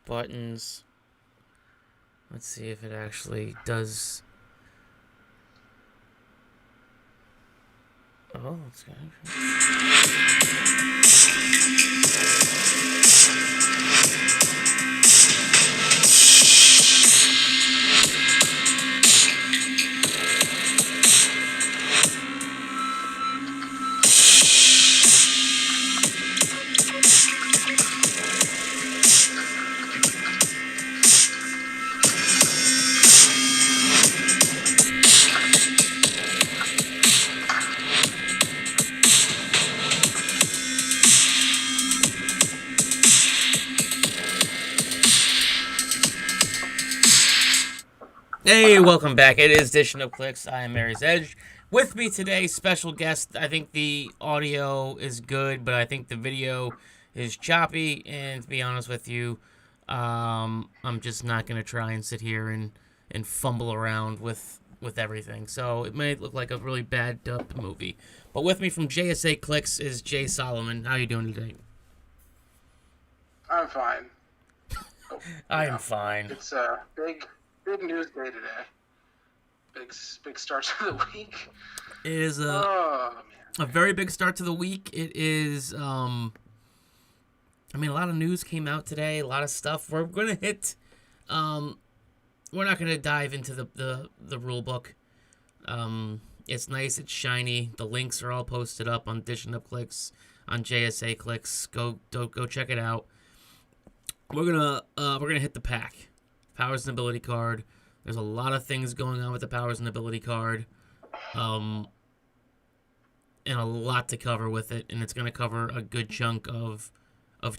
buttons. Let's see if it actually does. Oh, it's good. Hey, welcome back. It is Dishin Clix. I am Mary's Edge. With me today, special guest. I think the audio is good, but I think the video is choppy. And to be honest with you, I'm just not going to try and sit here and fumble around with everything. So it may look like a really bad dubbed movie. But with me from JSA Clix is Jay Solomon. How you doing today? I'm fine. Oh, I am fine. It's a big news day today. Big start to the week. It is a very big start to the week. It is, a lot of news came out today, a lot of stuff. We're going to hit, we're not going to dive into the rule book. It's nice, it's shiny. The links are all posted up on Dishin Clix, on JSA Clix. Go check it out. We're gonna hit the PAC, Powers and Ability card. There's a lot of things going on with the Powers and Ability card, and a lot to cover with it, and it's gonna cover a good chunk of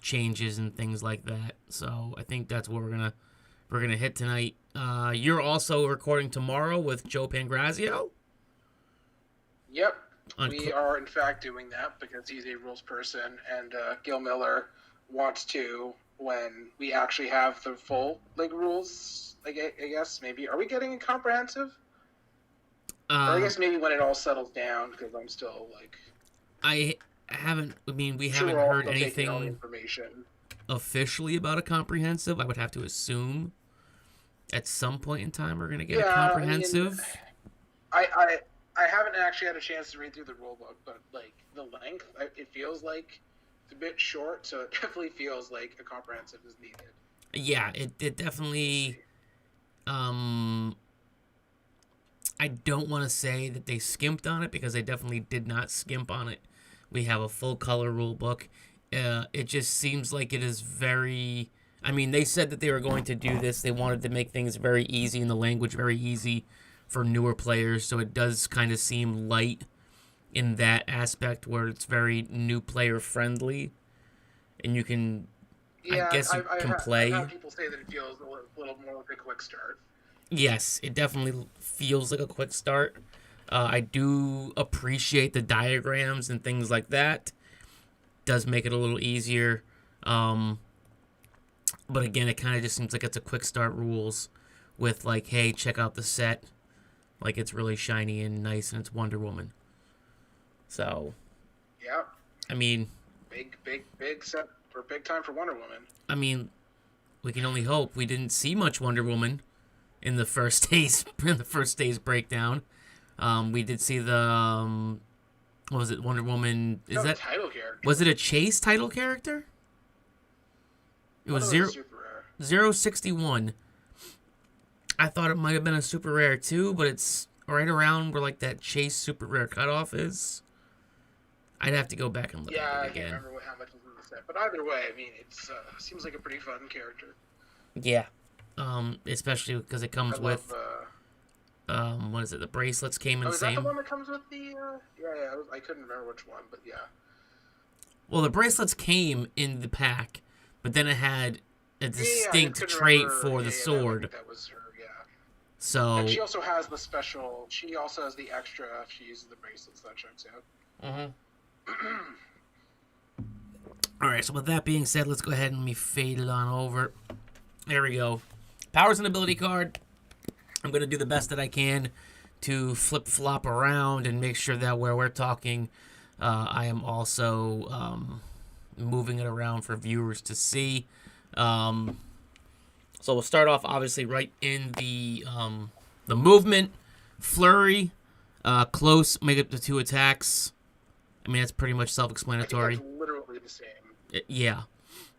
changes and things like that. So I think that's what we're gonna hit tonight. You're also recording tomorrow with Joe Pangrazio. Yep, we are in fact doing that because he's a rules person, and Gil Miller wants to. When we actually have the full rules, I guess maybe are we getting a comprehensive? Or I guess maybe when it all settles down, because I'm still we haven't heard anything information officially about a comprehensive. I would have to assume at some point in time we're gonna get a comprehensive. I haven't actually had a chance to read through the rule book, but the length, it feels like it's a bit short, so it definitely feels like a comprehensive is needed. Yeah, it definitely. I don't want to say that they skimped on it because they definitely did not skimp on it. We have a full color rule book. It just seems like it is very. They said that they were going to do this. They wanted to make things very easy and the language very easy for newer players, so it does kind of seem light in that aspect where it's very new player friendly, and you can, I guess you can play. I've had people say that it feels a little more like a quick start. Yes, it definitely feels like a quick start. I do appreciate the diagrams and things like that. Does make it a little easier. But again, it kind of just seems like it's a quick start rules with hey, check out the set. It's really shiny and nice and it's Wonder Woman. So, yeah. Big set for big time for Wonder Woman. We can only hope. We didn't see much Wonder Woman in the first day's breakdown. We did see the what was it? Wonder Woman? Is that title character? Was it a Chase title character? It was super rare. 061. I thought it might have been a super rare too, but it's right around where that Chase super rare cutoff is. I'd have to go back and look at it again. I can't remember how much was in the set, but either way, it seems like a pretty fun character. Yeah, especially because it comes with what is it? The bracelets came in the same. Is that the one that comes with the? Yeah. I couldn't remember which one, but yeah. Well, the bracelets came in the pack, but then it had a distinct trait for the sword. That was her. Yeah. So. And she also has the special. She also has the extra if she uses the bracelets. That checks out. Mm-hmm. Alright, so with that being said, let's go ahead and let me fade it on over. There we go. Powers and Ability card. I'm going to do the best that I can to flip-flop around and make sure that where we're talking, I am also moving it around for viewers to see. So we'll start off obviously right in the movement, flurry, close, make up to 2 attacks. I mean, that's pretty much self-explanatory. I think that's literally the same. Yeah.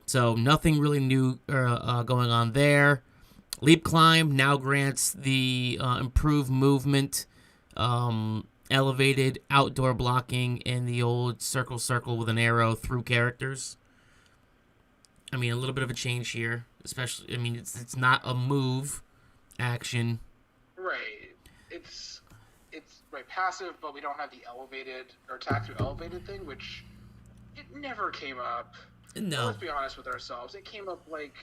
So nothing really new going on there. Leap climb now grants the improved movement, elevated outdoor blocking, and the old circle with an arrow through characters. I mean, a little bit of a change here, especially. I mean, it's not a move action. Right. It's right passive, but we don't have the elevated or attack through elevated thing, which it never came up. No. Let's be honest with ourselves. It came up like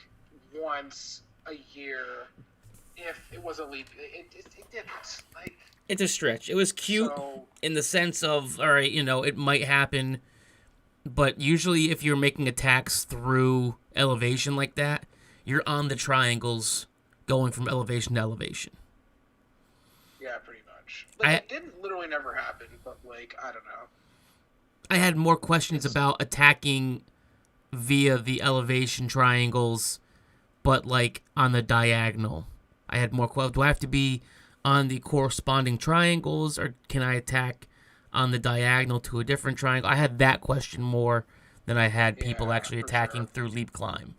once a year. If it was a leap, it didn't. Like, it's a stretch. It was cute in the sense of, all right, it might happen, but usually if you're making attacks through elevation like that, you're on the triangles going from elevation to elevation. Yeah, pretty much. Like, it didn't literally never happen, but like, I don't know. I had more questions about attacking via the elevation triangles, but like on the diagonal. I had more questions. Do I have to be on the corresponding triangles, or can I attack on the diagonal to a different triangle? I had that question more than I had people actually attacking through leap climb.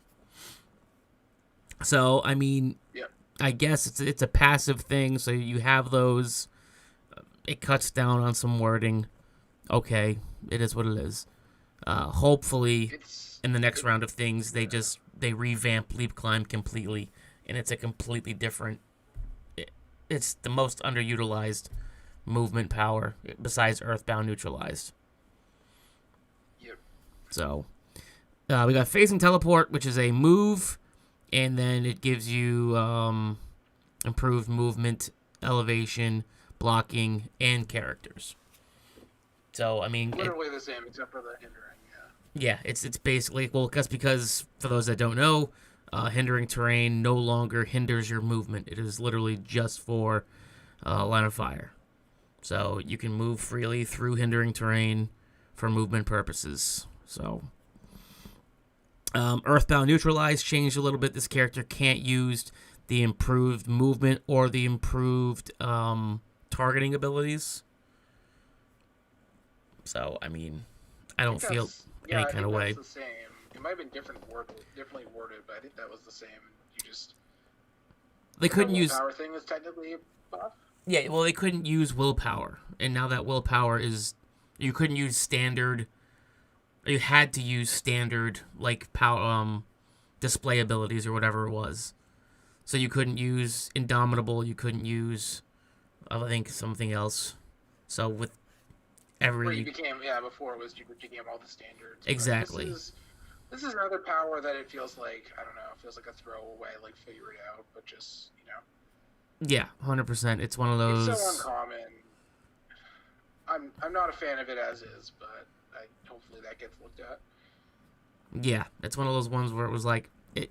So, I mean, I guess it's a passive thing, so you have those. It cuts down on some wording. Okay, it is what it is. Hopefully, in the next round of things, they revamp leap climb completely, and it's a completely different. It's the most underutilized movement power besides Earthbound Neutralized. Yep. So, we got Phasing Teleport, which is a move, and then it gives you improved movement, elevation, blocking, and characters. So, I mean, literally the same except for the hindering. Yeah, it's basically, well, that's because, for those that don't know, hindering terrain no longer hinders your movement. It is literally just for line of fire. So you can move freely through hindering terrain for movement purposes. So Earthbound Neutralized changed a little bit. This character can't use the improved movement or the improved targeting abilities. So, I mean, I don't feel any kind of way. That's the same. It might have been differently worded, but I think that was the same. They couldn't use. Willpower thing is technically a buff. Yeah, well, they couldn't use willpower, and now that willpower is, you couldn't use standard. You had to use standard like power, display abilities or whatever it was. So you couldn't use Indomitable. You couldn't use, I think, something else. So with every. Where you became, before it was you became all the standards. Exactly. This is another power that it feels like, I don't know, it feels like a throwaway, like figure it out, but just, Yeah, 100%. It's one of those. It's so uncommon. I'm not a fan of it as is, but hopefully that gets looked at. Yeah, it's one of those ones where it was like it.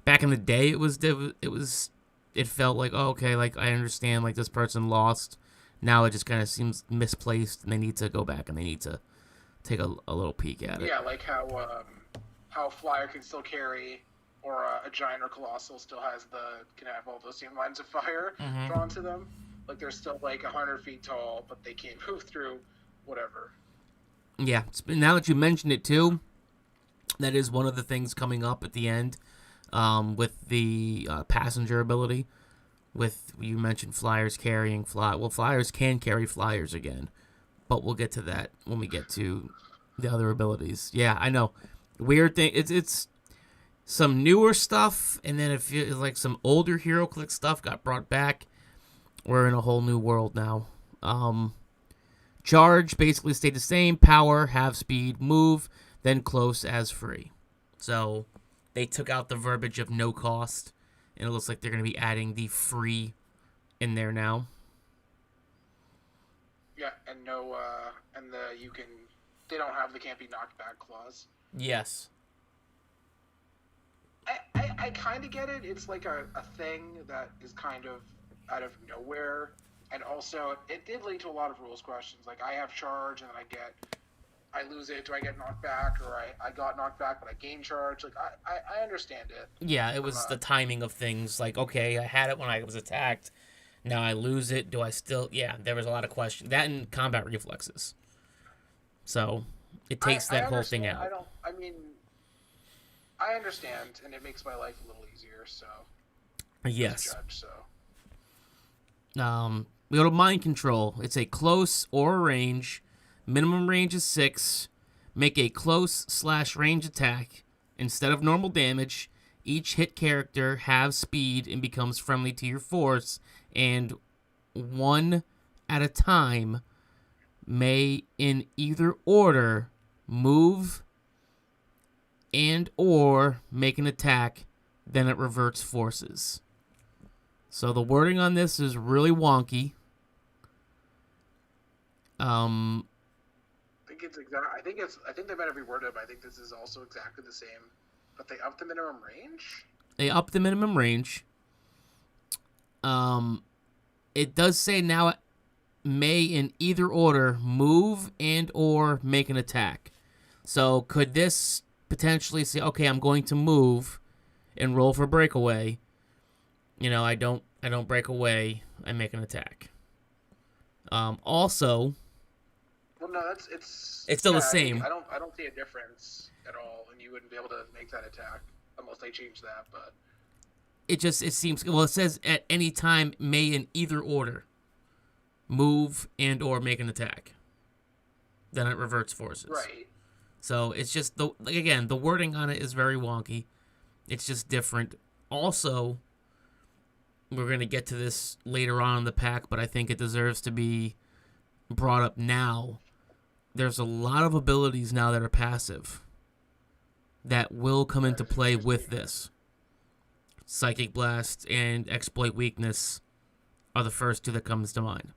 Back in the day, it felt like, oh, okay, like I understand, like this person lost. Now it just kind of seems misplaced, and they need to go back and they need to take a little peek at it. Yeah, like how Flyer can still carry, or a Giant or Colossal still can have all those same lines of fire drawn to them. Like they're still like 100 feet tall, but they can't move through whatever. Yeah, now that you mentioned it too, that is one of the things coming up at the end, with the passenger ability. With, you mentioned Flyers carrying Well, Flyers can carry Flyers again, but we'll get to that when we get to the other abilities. Yeah, I know. Weird thing. It's some newer stuff, and then it feels like some older Hero Click stuff got brought back. We're in a whole new world now. Charge basically stayed the same. Power, half speed, move, then close as free. So they took out the verbiage of no cost, and it looks like they're going to be adding the free in there now. Yeah, and they don't have the can't be knocked back clause. Yes. I kind of get it. It's like a thing that is kind of out of nowhere. And also, it did lead to a lot of rules questions. Like, I have charge, and then I lose it, do I get knocked back, or I got knocked back but I gain charge? Like I understand it. Yeah, it was the timing of things. Like, okay, I had it when I was attacked. Now I lose it. Do I still? Yeah, there was a lot of questions. That and combat reflexes. So it takes that whole thing out. I understand, and it makes my life a little easier. So yes. As a judge, We go to mind control. It's a close or range. Minimum range is 6. Make a close/range attack. Instead of normal damage, each hit character has speed and becomes friendly to your force, and one at a time may, in either order, move and or make an attack, then it reverts forces. So the wording on this is really wonky. I think they might have reworded it, but I think this is also exactly the same. But they upped the minimum range? They upped the minimum range. It does say now it may, in either order, move and or make an attack. So could this potentially say, okay, I'm going to move and roll for breakaway. I don't break away. I make an attack. Also, well, no, it's still the same. I don't see a difference at all, and you wouldn't be able to make that attack unless they change that. But it seems, well, it says at any time may, in either order, move and or make an attack. Then it reverts forces. Right. So it's just the wording on it is very wonky. It's just different. Also, we're going to get to this later on in the pack, but I think it deserves to be brought up now. There's a lot of abilities now that are passive that will come into play with this. Psychic Blast and Exploit Weakness are the first two that comes to mind.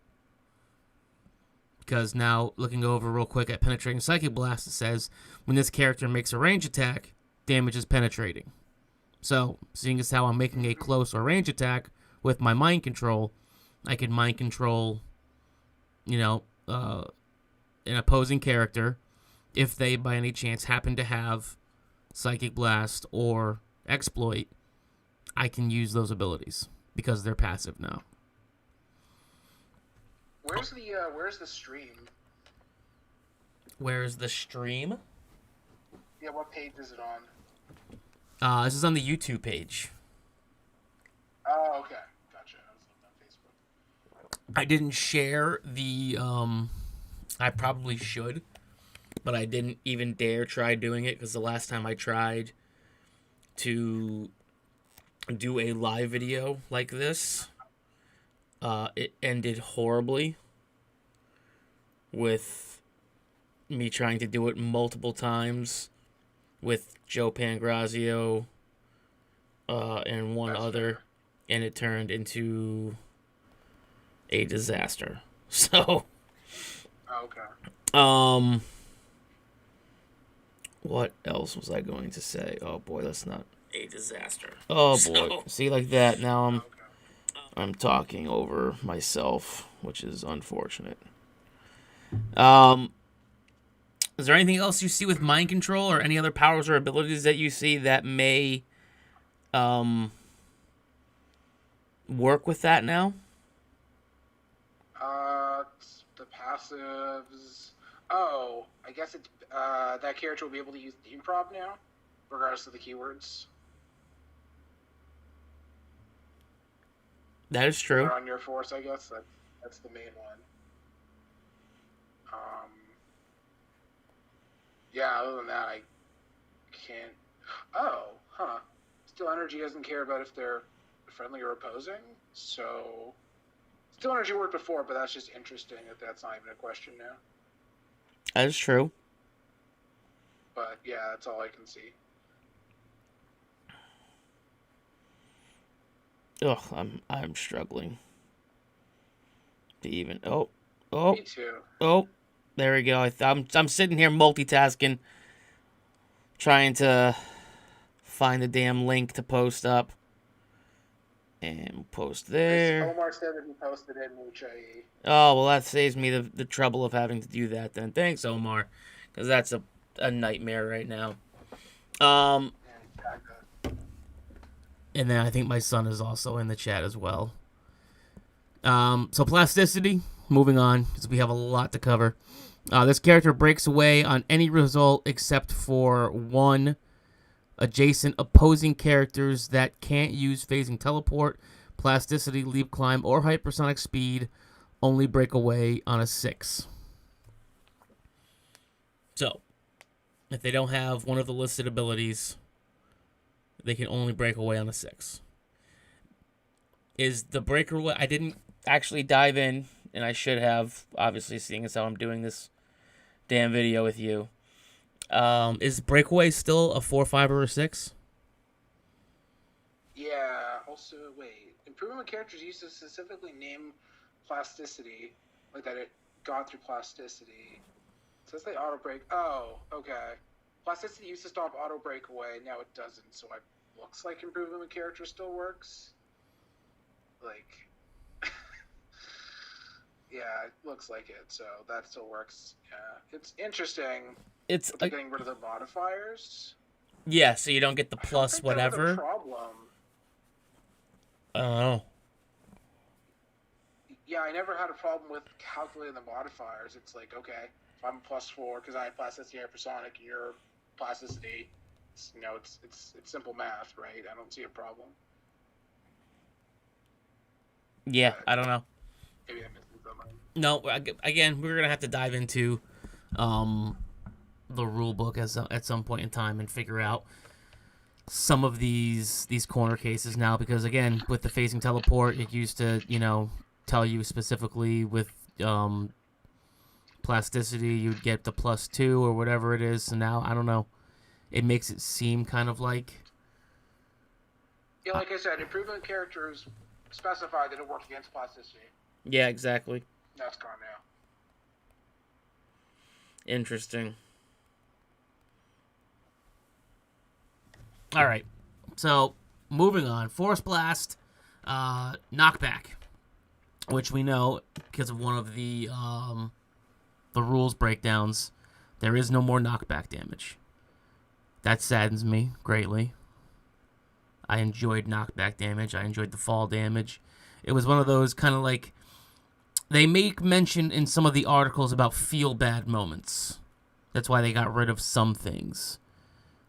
Because now, looking over real quick at Penetrating Psychic Blast, it says, when this character makes a range attack, damage is penetrating. So, seeing as how I'm making a close or range attack with my mind control, I can mind control, an opposing character if they, by any chance, happen to have Psychic Blast or Exploit. I can use those abilities because they're passive now. Where's the stream? Where's the stream? Yeah, what page is it on? This is on the YouTube page. Oh, okay. Gotcha. I was looking on Facebook. I didn't share the, I probably should, but I didn't even dare try doing it because the last time I tried to do a live video like this, it ended horribly with me trying to do it multiple times with Joe Pangrazio and one other, and it turned into a disaster. So, okay. What else was I going to say? Oh boy, that's not a disaster. Oh boy, see, like that. Now I'm talking over myself, which is unfortunate. Is there anything else you see with mind control, or any other powers or abilities that you see that may work with that now? The passives. Oh, I guess that character will be able to use the improv now, regardless of the keywords. That is true. Or on your force, I guess that's the main one. Yeah, other than that, I can't. Oh, huh. Steel Energy doesn't care about if they're friendly or opposing, so Steel Energy worked before, but that's just interesting that that's not even a question now. That is true. But yeah, that's all I can see. Ugh, I'm struggling to even. Oh. Me too. Oh, there we go. I'm sitting here multitasking, trying to find the damn link to post up, and post there. Omar said that he posted it in HIE. Oh well, that saves me the trouble of having to do that. Then thanks, Omar, because that's a nightmare right now. And then I think my son is also in the chat as well. So Plasticity, moving on, because we have a lot to cover. This character breaks away on any result except for one adjacent opposing characters that can't use phasing teleport, Plasticity, leap climb, or hypersonic speed. Only break away on a 6. So, if they don't have one of the listed abilities, they can only break away on a 6. Is the breakaway... I didn't actually dive in, and I should have, obviously, seeing as how I'm doing this damn video with you. Is breakaway still a 4, 5, or a 6? Yeah, also, wait. Improvement characters used to specifically name Plasticity, like that it got through Plasticity. It says they auto break. Oh, okay. Plasticity used to stop auto breakaway, now it doesn't, so it looks like improvement character still works. Like, yeah, it looks like it, so that still works. Yeah, it's interesting. It's getting rid of the modifiers. Yeah, so you don't get the plus I don't think whatever. that was a problem. I don't know. Yeah, I never had a problem with calculating the modifiers. It's like, okay, if I'm +4 because I have plasticity hypersonic, and you're plasticity. It's simple math, right? I don't see a problem. Yeah, but I don't know. Maybe I'm missing something. No, again, we're gonna have to dive into the rule book at some point in time and figure out some of these corner cases now, because again, with the phasing teleport, it used to tell you specifically with plasticity you'd get the +2 or whatever it is. So now I don't know. It makes it seem kind of like, yeah, like I said, improvement characters specify that it works against plasticity. Yeah, exactly. That's gone now. Interesting. All right, so moving on. Force Blast, knockback, which we know because of one of the rules breakdowns, there is no more knockback damage. That saddens me greatly. I enjoyed knockback damage. I enjoyed the fall damage. It was one of those kind of like, they make mention in some of the articles about feel bad moments. That's why they got rid of some things.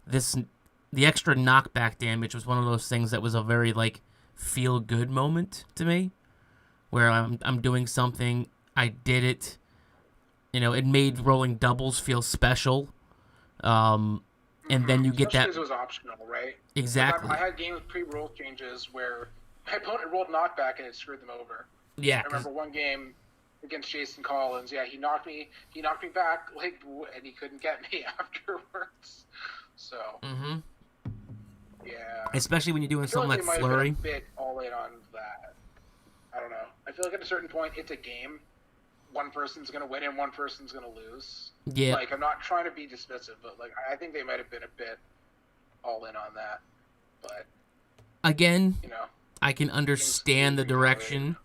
The extra knockback damage was one of those things that was a very like feel good moment to me, where I'm doing something, I did it. It made rolling doubles feel special. And then you get that. Especially because it was optional, right? Exactly. Like I had games with pre-roll changes where my opponent rolled knockback and it screwed them over. Yeah. I remember one game against Jason Collins. Yeah, he knocked me back, like, and he couldn't get me afterwards. So. Mm-hmm. Yeah. Especially when you're doing something like flurry. Have been a bit all in on that. I don't know. I feel like at a certain point, it's a game. One person's gonna win and one person's gonna lose. Yeah. Like, I'm not trying to be dismissive, but like I think they might have been a bit all in on that. But again, I can understand the direction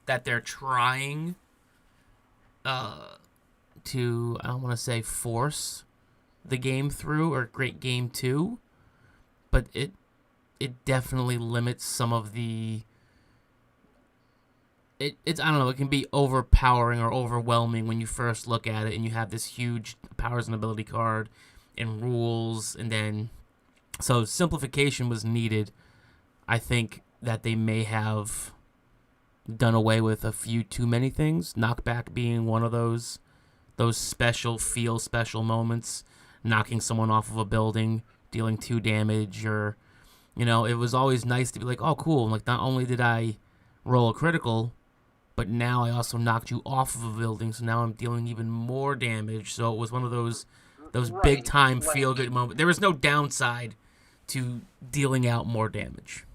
that they're trying to, I don't want to say force the game through or great game 2, but it definitely limits some of the. It's I don't know, it can be overpowering or overwhelming when you first look at it and you have this huge powers and ability card and rules, and then so simplification was needed. I think that they may have done away with a few too many things, knockback being one of those special moments, knocking someone off of a building, dealing 2 damage, or it was always nice to be like, oh cool, like not only did I roll a critical, but now I also knocked you off of a building, so now I'm dealing even more damage. So it was one of those right, big time feel good moments. There was no downside to dealing out more damage.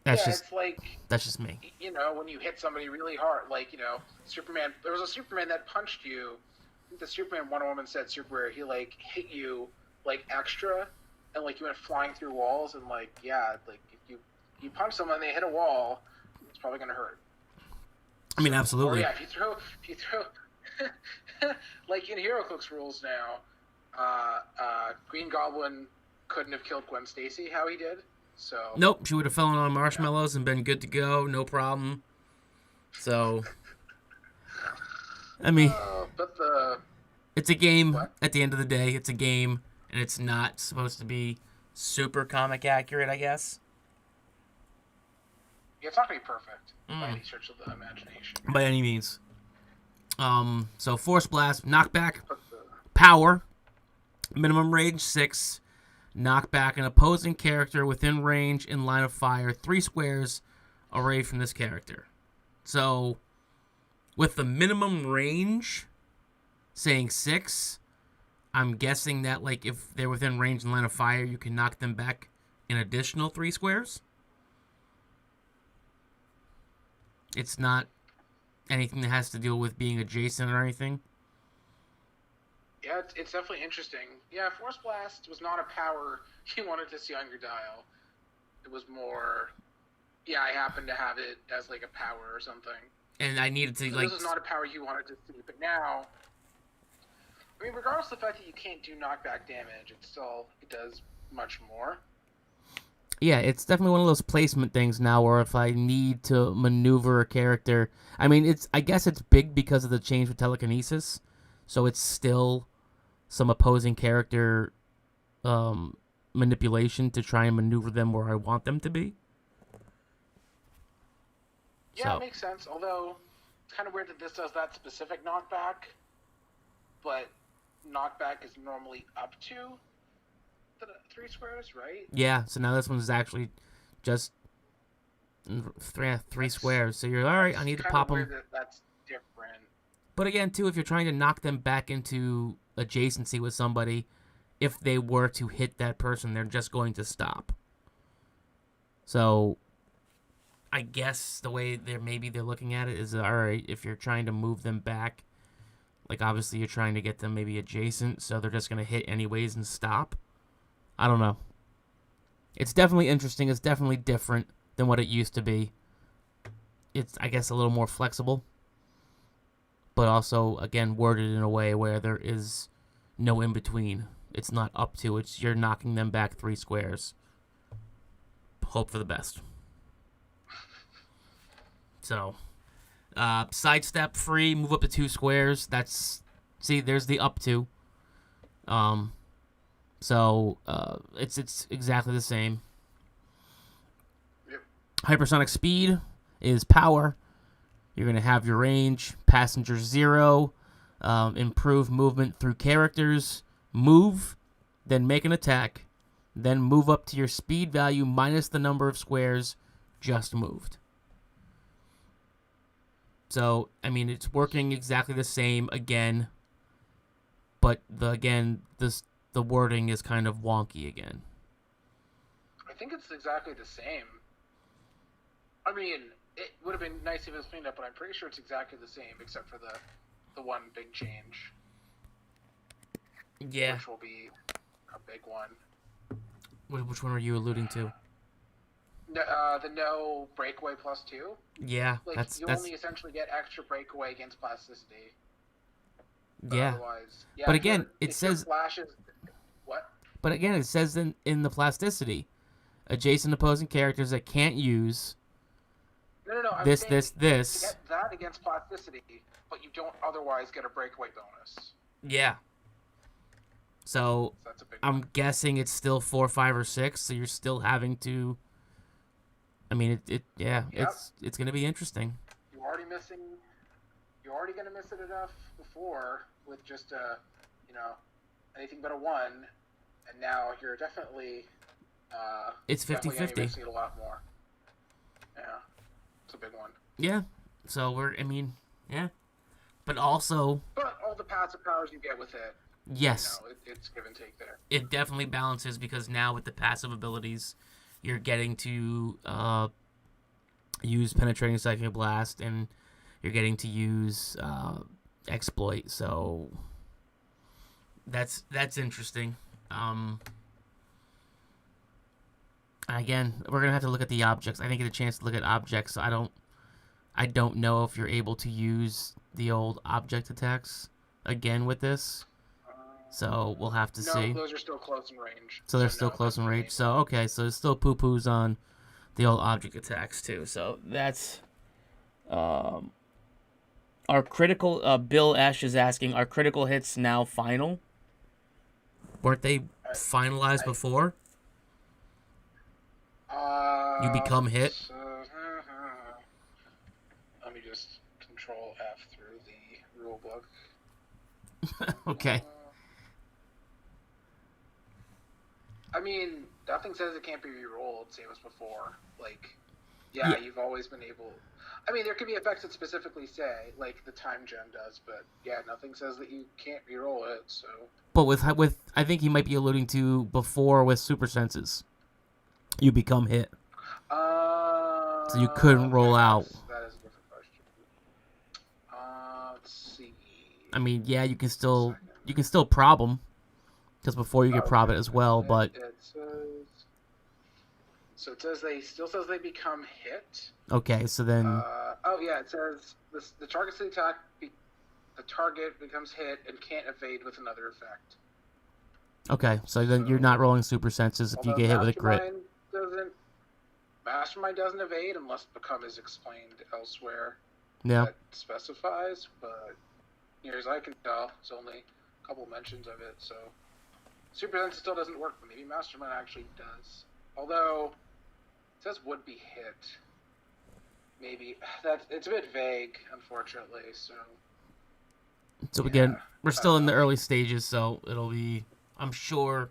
That's just me. When you hit somebody really hard, like Superman. There was a Superman that punched you. I think the Superman Wonder Woman said Superman. He like hit you like extra, and like you went flying through walls, and like if you punch someone, they hit a wall, it's probably gonna hurt. I mean, absolutely. Or, yeah, if you throw like in HeroClix rules now, Green Goblin couldn't have killed Gwen Stacy how he did. So nope, she would have fallen on marshmallows and been good to go, no problem. So, I mean, it's a game. What? At the end of the day, it's a game, and it's not supposed to be super comic accurate, I guess. Yeah, it's not going to be perfect by any stretch of the imagination. By any means. So Force Blast, knockback, power, minimum range 6, knockback an opposing character within range in line of fire 3 squares away from this character. So, with the minimum range saying 6, I'm guessing that like if they're within range in line of fire, you can knock them back an additional 3 squares. It's not anything that has to deal with being adjacent or anything. Yeah, it's definitely interesting. Yeah, Force Blast was not a power you wanted to see on your dial. It was more, yeah, I happen to have it as like a power or something. And I needed to so like... This is not a power you wanted to see, but now... I mean, regardless of the fact that you can't do knockback damage, it does much more. Yeah, it's definitely one of those placement things now where if I need to maneuver a character... I mean, I guess it's big because of the change with telekinesis, so it's still some opposing character manipulation to try and maneuver them where I want them to be. Yeah, so. It makes sense, although it's kind of weird that this does that specific knockback, but knockback is normally up to the 3 squares, right? Yeah, so now this one's actually just 3 squares. So you're all right. I need to pop them. That's different. But again, too, if you're trying to knock them back into adjacency with somebody, if they were to hit that person, they're just going to stop. So I guess the way they're looking at it is, all right, if you're trying to move them back, like obviously you're trying to get them maybe adjacent, so they're just going to hit anyways and stop. I don't know. It's definitely interesting. It's definitely different than what it used to be. It's, I guess, a little more flexible. But also, again, worded in a way where there is no in-between. It's not up to. You're knocking them back 3 squares. Hope for the best. So, sidestep free, move up to 2 squares. See, there's the up to. So, it's exactly the same. Yep. Hypersonic speed is power. You're going to have your range, passenger 0, improve movement through characters, move, then make an attack, then move up to your speed value minus the number of squares just moved. So, I mean, it's working exactly the same again, but the wording is kind of wonky again. I think it's exactly the same. I mean, it would have been nice if it was cleaned up, but I'm pretty sure it's exactly the same, except for the one big change. Yeah. Which will be a big one. Which one are you alluding to? The no breakaway +2. Yeah, like, that's only essentially get extra breakaway against plasticity. Yeah. Otherwise, yeah. But again, it says flashes. What? But again, it says in the plasticity, adjacent opposing characters that can't use. No. This. You get that against plasticity, but you don't otherwise get a breakaway bonus. Yeah. So that's a big I'm one. guessing it's still 4, 5, or 6. So you're still having to. I mean, Yep. It's going to be interesting. You're already going to miss it enough before with just anything but a 1, and now you're definitely. It's 50-50. Missing it a lot more. Yeah. A big one. Yeah. So yeah. But also. But all the passive powers you get with it. Yes. It's give and take there. It definitely balances because now with the passive abilities, you're getting to use penetrating psychic blast and you're getting to use exploit. So that's interesting. Again, we're gonna have to look at the objects. I didn't get a chance to look at objects, so I don't I don't know if you're able to use the old object attacks again with this. So we'll have to see. No, those are still close in range. So they're still close in range. So, okay, so there's still poo-poos on the old object attacks, too. So that's... our critical... Bill Ash is asking, are critical hits now final? Weren't they finalized before? You become hit? Let me just Control F through the rule book. Okay. I mean, nothing says it can't be re-rolled, same as before. Like, yeah, you've always been able... I mean, there could be effects that specifically say, like the time gem does, but yeah, nothing says that you can't re-roll it, so... But with I think he might be alluding to before with super senses. You become hit. So you couldn't roll out. That is a different question. Let's see. I mean, yeah, you can still prob them. Because before you could prob it as well, but... So it says they become hit. Okay, so then... it says the target's attack, the target becomes hit and can't evade with another effect. Okay, so then you're not rolling super senses if you get hit with a crit. Mastermind doesn't evade unless become is explained elsewhere. Yeah. That specifies, but near as I can tell, it's only a couple mentions of it, so... Super Sense still doesn't work, but maybe Mastermind actually does. Although, it says would be hit. Maybe. It's a bit vague, unfortunately, so... So again, we're still in the early stages, so it'll be... I'm sure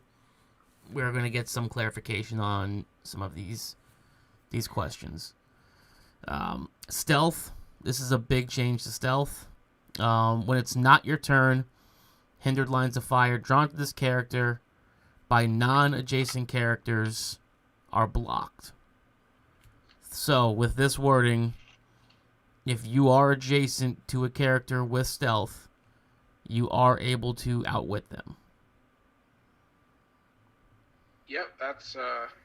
we're going to get some clarification on some of these questions. Stealth. This is a big change to stealth. When it's not your turn... Hindered lines of fire drawn to this character by non-adjacent characters are blocked. So, with this wording, if you are adjacent to a character with stealth, you are able to outwit them. Yep, that's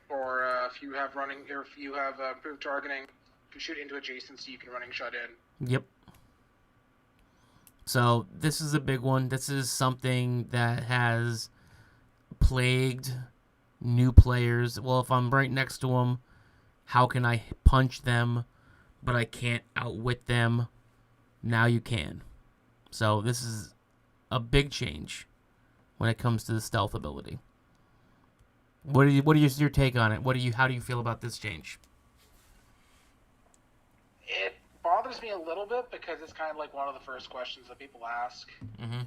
or if you have improved targeting, if you shoot into adjacency, you can running shut in. Yep. So this is a big one. This is something that has plagued new players. Well, if I'm right next to them, how can I punch them, but I can't outwit them? Now you can. So this is a big change when it comes to the stealth ability. What is your take on it? How do you feel about this change? It bothers me a little bit because it's kind of like one of the first questions that people ask. Mm-hmm.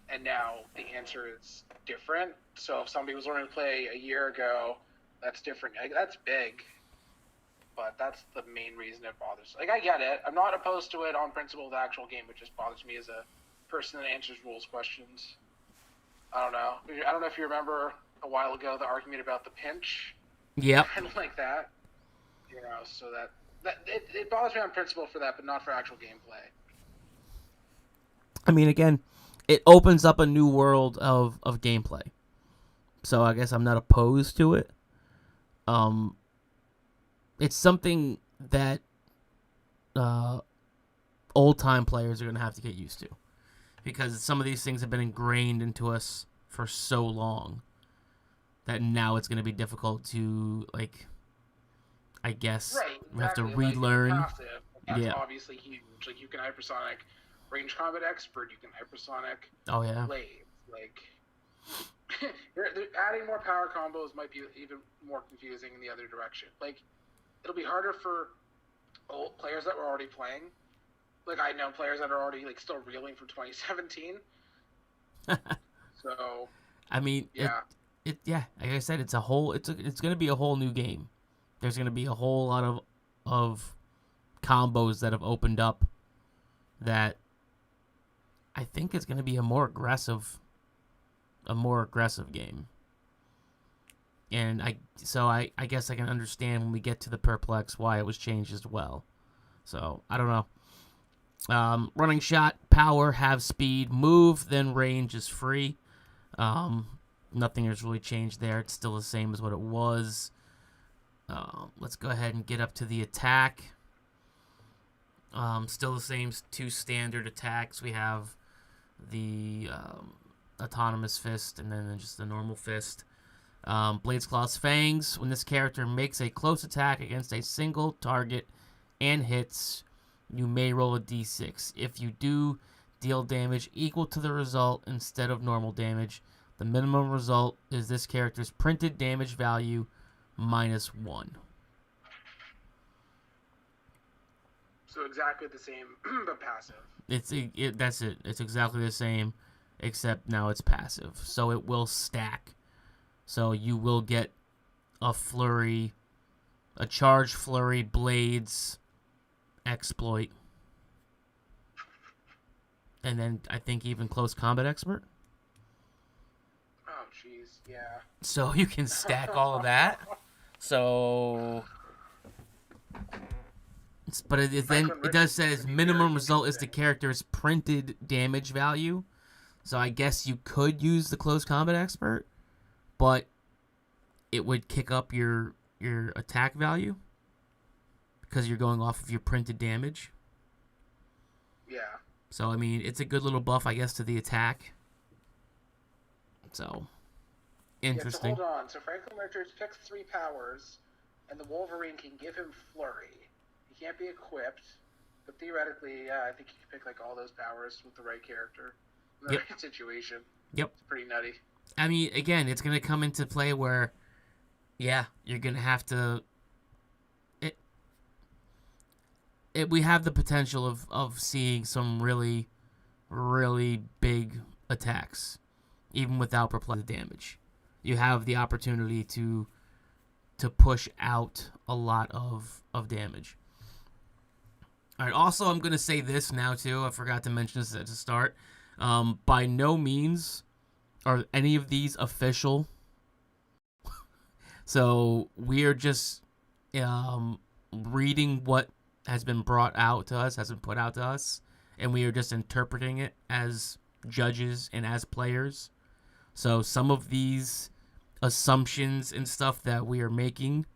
And now the answer is different. So if somebody was learning to play a year ago, that's different. That's big. But that's the main reason it bothers. Like, I get it. I'm not opposed to it on principle of the actual game. It just bothers me as a person that answers rules questions. I don't know. I don't know if you remember a while ago the argument about the pinch. Yep. Kind of like that. So that it bothers me on principle for that, but not for actual gameplay. I mean, again, it opens up a new world of gameplay. So I guess I'm not opposed to it. It's something that old-time players are going to have to get used to. Because some of these things have been ingrained into us for so long that now it's going to be difficult to, like, I guess, right, exactly. We have to relearn. Like, that's obviously huge. Like, you can hypersonic range combat expert, you can hypersonic blade. Like, they're adding more power combos might be even more confusing in the other direction. Like, it'll be harder for old players that were already playing. Like, I know players that are already, like, still reeling from 2017. So, I mean, yeah. Like I said, it's going to be a whole new game. There's going to be a whole lot of combos that have opened up that I think is going to be a more aggressive game. And I guess I can understand when we get to the perplex why it was changed as well. So, I don't know. Running shot, power, have speed, move, then range is free. Nothing has really changed there. It's still the same as what it was. Let's go ahead and get up to the attack. Still the same two standard attacks. We have the autonomous fist and then just the normal fist. Blades, Claws, Fangs. When this character makes a close attack against a single target and hits, you may roll a d6. If you do, deal damage equal to the result instead of normal damage. The minimum result is this character's printed damage value -1. So exactly the same, but passive. That's it. It's exactly the same, except now it's passive. So it will stack. So you will get a flurry, a charge flurry, blades, exploit, and then I think even close combat expert. Oh, jeez, yeah. So you can stack all of that. So, but it does say its minimum result is the character's printed damage value. So I guess you could use the close combat expert, but it would kick up your attack value because you're going off of your printed damage. Yeah. So I mean, it's a good little buff, I guess, to the attack. So interesting. Yeah, so hold on. So Franklin Richards picks 3 powers, and the Wolverine can give him flurry. He can't be equipped, but theoretically, yeah, I think you can pick like all those powers with the right character in the right situation. Yep. It's pretty nutty. I mean, again, it's going to come into play where, yeah, you're going to have to... we have the potential of seeing some really, really big attacks, even without perplexed damage. You have the opportunity to push out a lot of damage. All right, also, I'm going to say this now, too. I forgot to mention this at the start. By no means are any of these official. So we are just reading what has been brought out to us, has been put out to us, and we are just interpreting it as judges and as players. So some of these assumptions and stuff that we are making,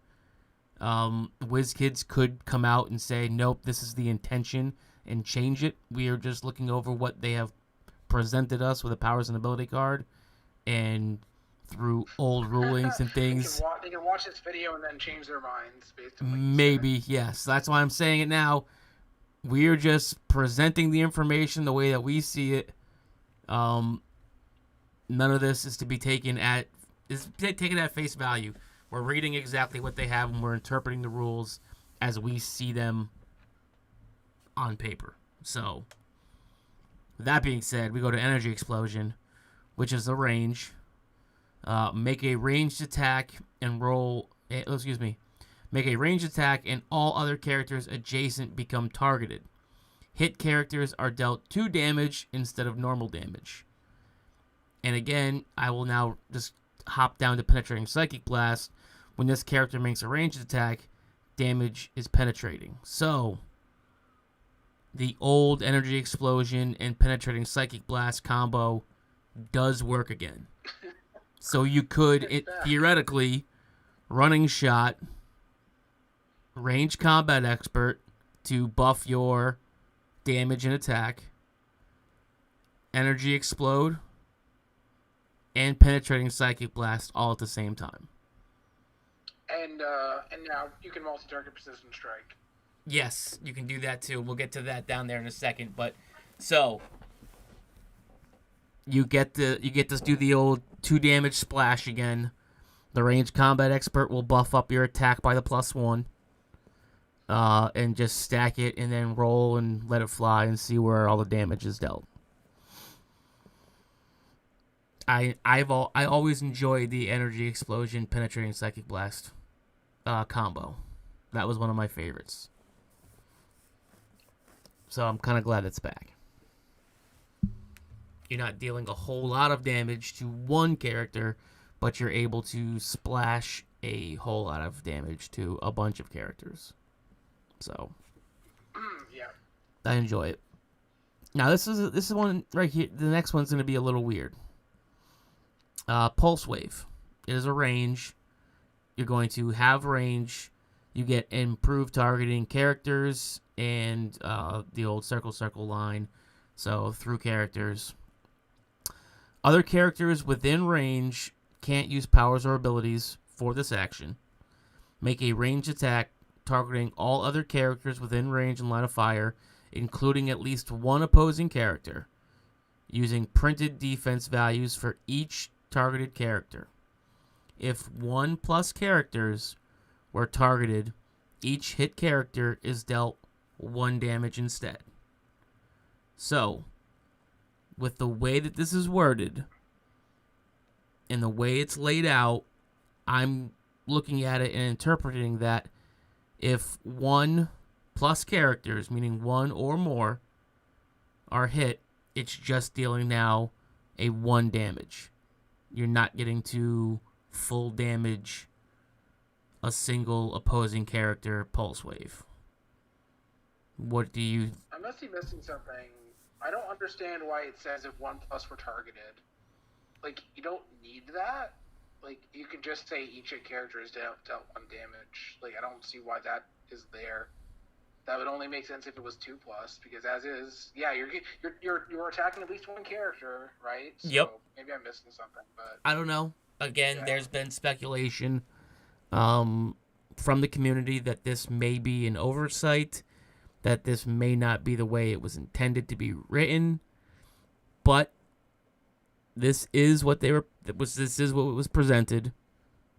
Wizkids could come out and say, nope, this is the intention, and change it. We are just looking over what they have presented us with a powers and ability card, and through old rulings and things. They can watch this video and then change their minds based on what you Maybe, said. yes. That's why I'm saying it now. We're just presenting the information the way that we see it. None of this is to be taken at face value. We're reading exactly what they have, and we're interpreting the rules as we see them on paper. So, with that being said, we go to Energy Explosion, which is a range. Make a ranged attack and roll... Make a ranged attack and all other characters adjacent become targeted. Hit characters are dealt 2 damage instead of normal damage. And again, I will now just hop down to Penetrating Psychic Blast. When this character makes a ranged attack, damage is penetrating. So, the old Energy Explosion and Penetrating Psychic Blast combo does work again. So you could, theoretically, running shot, range combat expert to buff your damage and attack, energy explode, and penetrating psychic blast all at the same time. And now you can multi-target precision strike. Yes, you can do that too. We'll get to that down there in a second. But so you get to do the old 2 damage splash again. The range combat expert will buff up your attack by the +1. And just stack it and then roll and let it fly and see where all the damage is dealt. I always enjoyed the energy explosion penetrating psychic blast combo. That was one of my favorites. So I'm kind of glad it's back. You're not dealing a whole lot of damage to one character, but you're able to splash a whole lot of damage to a bunch of characters. So, yeah, I enjoy it. Now this is one right here. The next one's going to be a little weird. Pulse Wave. It is a range. You're going to have range You get improved targeting characters and the old circle line. So through characters. Other characters within range can't use powers or abilities for this action. Make a ranged attack targeting all other characters within range and line of fire, including at least one opposing character, using printed defense values for each targeted character. If 1+ characters were targeted, each hit character is dealt 1 damage instead. So, with the way that this is worded and the way it's laid out, I'm looking at it and interpreting that if 1+ characters, meaning 1 or more, are hit, it's just dealing now a 1 damage. You're not getting to full damage a single opposing character pulse wave. What do you... I must be missing something. I don't understand why it says if 1+ were targeted. Like, you don't need that. Like, you can just say each hit character is dealt 1 damage. Like, I don't see why that is there. That would only make sense if it was 2+, because as is, yeah, you're attacking at least 1 character, right? So yep. Maybe I'm missing something, but I don't know. Again, There's been speculation from the community that this may be an oversight, that this may not be the way it was intended to be written, but this is what this is what was presented,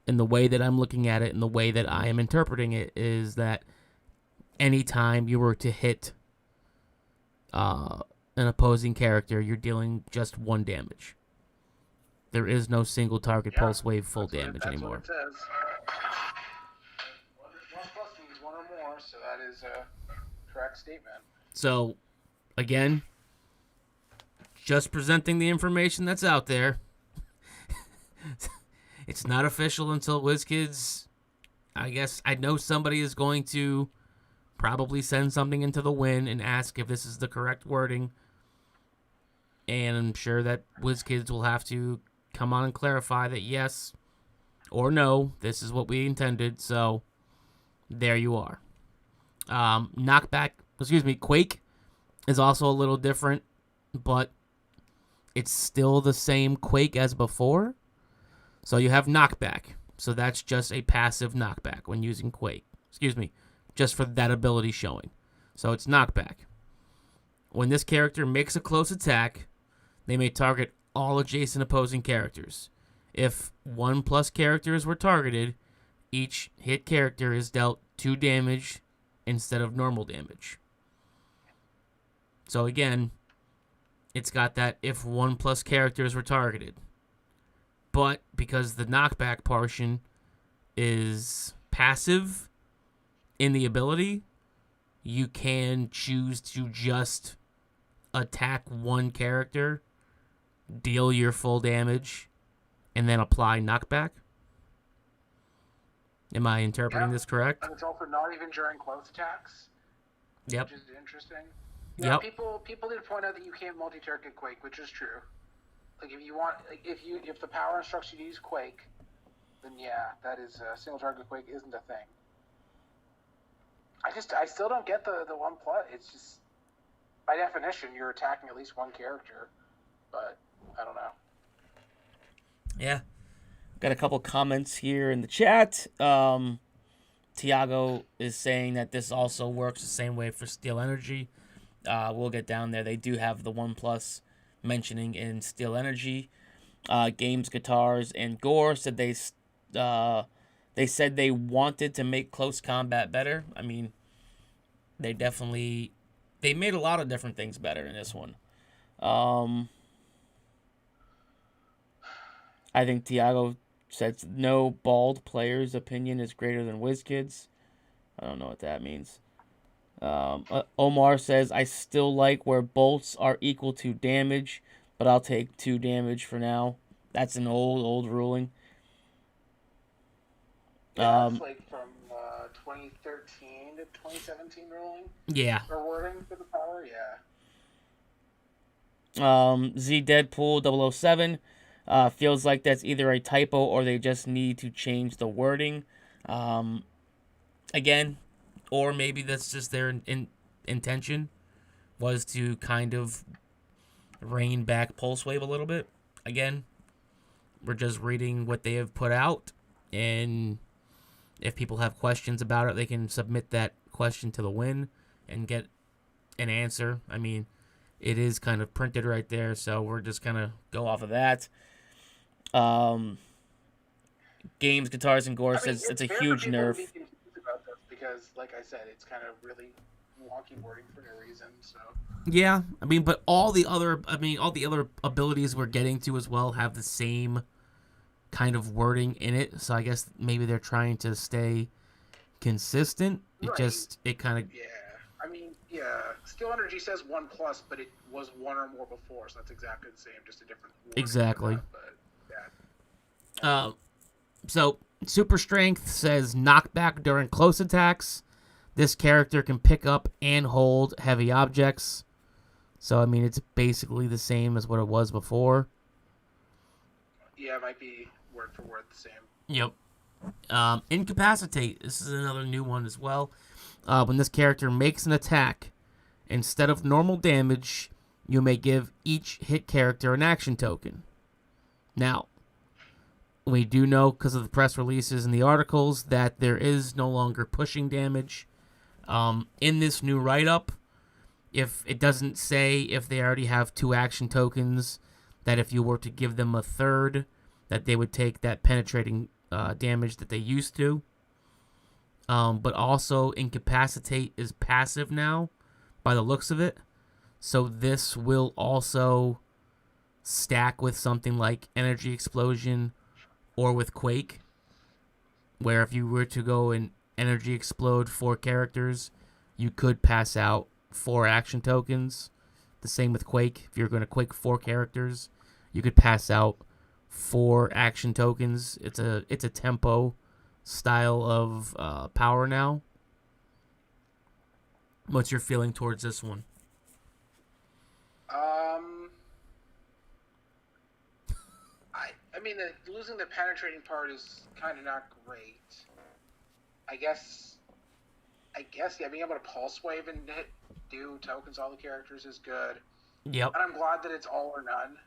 and the way that I'm looking at it and the way that I am interpreting it is that anytime you were to hit an opposing character, you're dealing just 1 damage. There is no single target pulse wave full damage anymore. That's what it says. 1+ means 1 or more, so that is a correct statement. So, again, just presenting the information that's out there. It's not official until Wizkids. I guess I know somebody is going to probably send something into the win and ask if this is the correct wording. And I'm sure that Wizkids will have to come on and clarify that yes or no, this is what we intended. So there you are. Quake is also a little different, but it's still the same Quake as before. So you have knockback. So that's just a passive knockback when using Quake. Just for that ability showing. So it's knockback. When this character makes a close attack, they may target all adjacent opposing characters. If 1+ characters were targeted, each hit character is dealt 2 damage instead of normal damage. So again, it's got that if 1+ characters were targeted. But because the knockback portion is passive in the ability, you can choose to just attack 1 character, deal your full damage, and then apply knockback. Am I interpreting this correct? And it's also not even during close attacks. Yep. Which is interesting. Yeah, yep. People did point out that you can't multi-target Quake, which is true. Like if the power instructs you to use Quake, then yeah, that is single target Quake isn't a thing. I still don't get the 1+. It's just by definition you're attacking at least 1 character, but I don't know. Yeah, got a couple comments here in the chat. Tiago is saying that this also works the same way for Steel Energy. We'll get down there. They do have the 1+ mentioning in Steel Energy. Games, Guitars, and Gore said they said they wanted to make close combat better. I mean, they made a lot of different things better in this one. I think Tiago says no bald player's opinion is greater than Wizkids. I don't know what that means. Omar says, I still like where bolts are equal to damage, but I'll take 2 damage for now. That's an old ruling. Yeah, it's like from 2013 to 2017 ruling. Yeah. Or wording for the power, yeah. Z Deadpool 007 feels like that's either a typo or they just need to change the wording. again, or maybe that's just their intention was to kind of rein back Pulse Wave a little bit. Again, we're just reading what they have put out, and if people have questions about it, they can submit that question to the win and get an answer. I mean, it is kind of printed right there, so we're just going to go off of that. Games, Guitars, and Gore says it's a huge nerf. About this because, like I said, it's kind of really wonky wording for no reason. So yeah, I mean, but all the other abilities we're getting to as well have the same kind of wording in it. So I guess maybe they're trying to stay consistent. It kind of I mean, Steel Energy says 1+, but it was 1 or more before, so that's exactly the same, just a different wording. Exactly. But, So, Super Strength says knockback during close attacks. This character can pick up and hold heavy objects. So, I mean, it's basically the same as what it was before. Yeah, it might be word for word the same. Yep. Incapacitate. This is another new one as well. When this character makes an attack, instead of normal damage, you may give each hit character an action token. Now, we do know, because of the press releases and the articles, that there is no longer pushing damage. In this new write-up, if it doesn't say if they already have 2 action tokens, that if you were to give them a third, that they would take that penetrating damage that they used to. But also, Incapacitate is passive now, by the looks of it. So this will also stack with something like Energy Explosion or with Quake, where if you were to go and Energy Explode 4 characters, you could pass out 4 action tokens. The same with Quake. If you're going to Quake 4 characters, you could pass out 4 action tokens. It's a tempo style of power now. What's your feeling towards this one? I mean, losing the penetrating part is kind of not great. I guess, yeah, being able to Pulse Wave and do tokens all the characters is good. Yep. And I'm glad that it's all or none.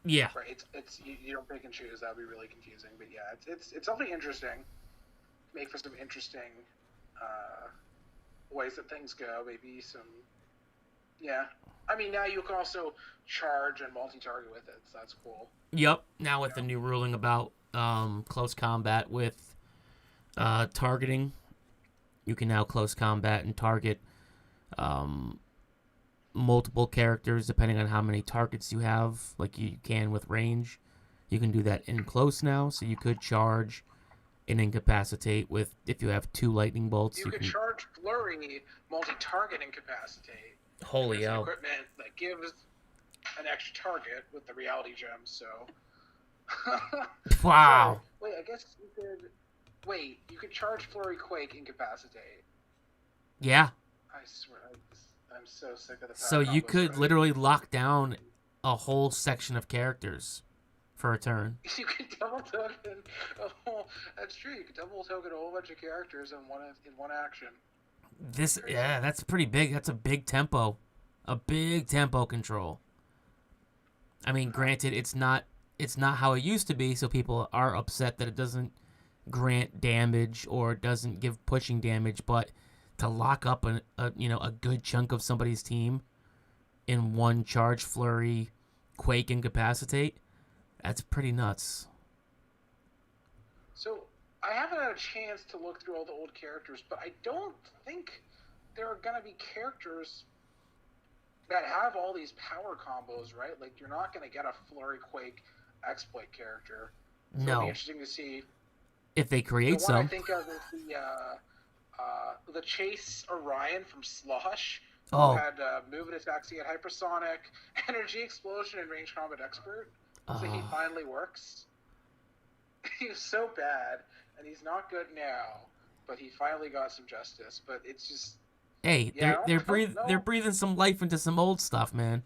Yeah. Right. It's you don't pick and choose. That would be really confusing. But yeah, it's definitely interesting. Make for some interesting ways that things go. Maybe some. Yeah. I mean, now you can also charge and multi-target with it, so that's cool. Yep. Now with the new ruling about close combat with targeting, you can now close combat and target multiple characters depending on how many targets you have, like you can with range. You can do that in close now, so you could charge and incapacitate with, if you have 2 lightning bolts. You could charge flurry, multi-target incapacitate. Holy hell. Equipment that gives an extra target with the reality gems, so. Wow. So, wait, I guess you could. Wait, you could charge flurry, quake, incapacitate. Yeah. I swear, I'm so sick of the. So you could literally lock down a whole section of characters for a turn. You could double token. Oh, that's true. You could double token a whole bunch of characters in one action. That's pretty big. That's a big tempo control. I mean, granted, it's not how it used to be, so people are upset that it doesn't grant damage or doesn't give pushing damage, but to lock up a good chunk of somebody's team in one charge, flurry, quake, incapacitate, that's pretty nuts. So I haven't had a chance to look through all the old characters, but I don't think there are going to be characters that have all these power combos, right? Like, you're not going to get a Flurry Quake exploit character. So no. It'll be interesting to see if they create some. The one I think of is the Chase Orion from Slosh, who had move and attacks. He had Hypersonic, Energy Explosion, and Range Combat Expert. So he finally works. He was so bad, and he's not good now, but he finally got some justice. But it's just... Hey, they're breathing some life into some old stuff, man.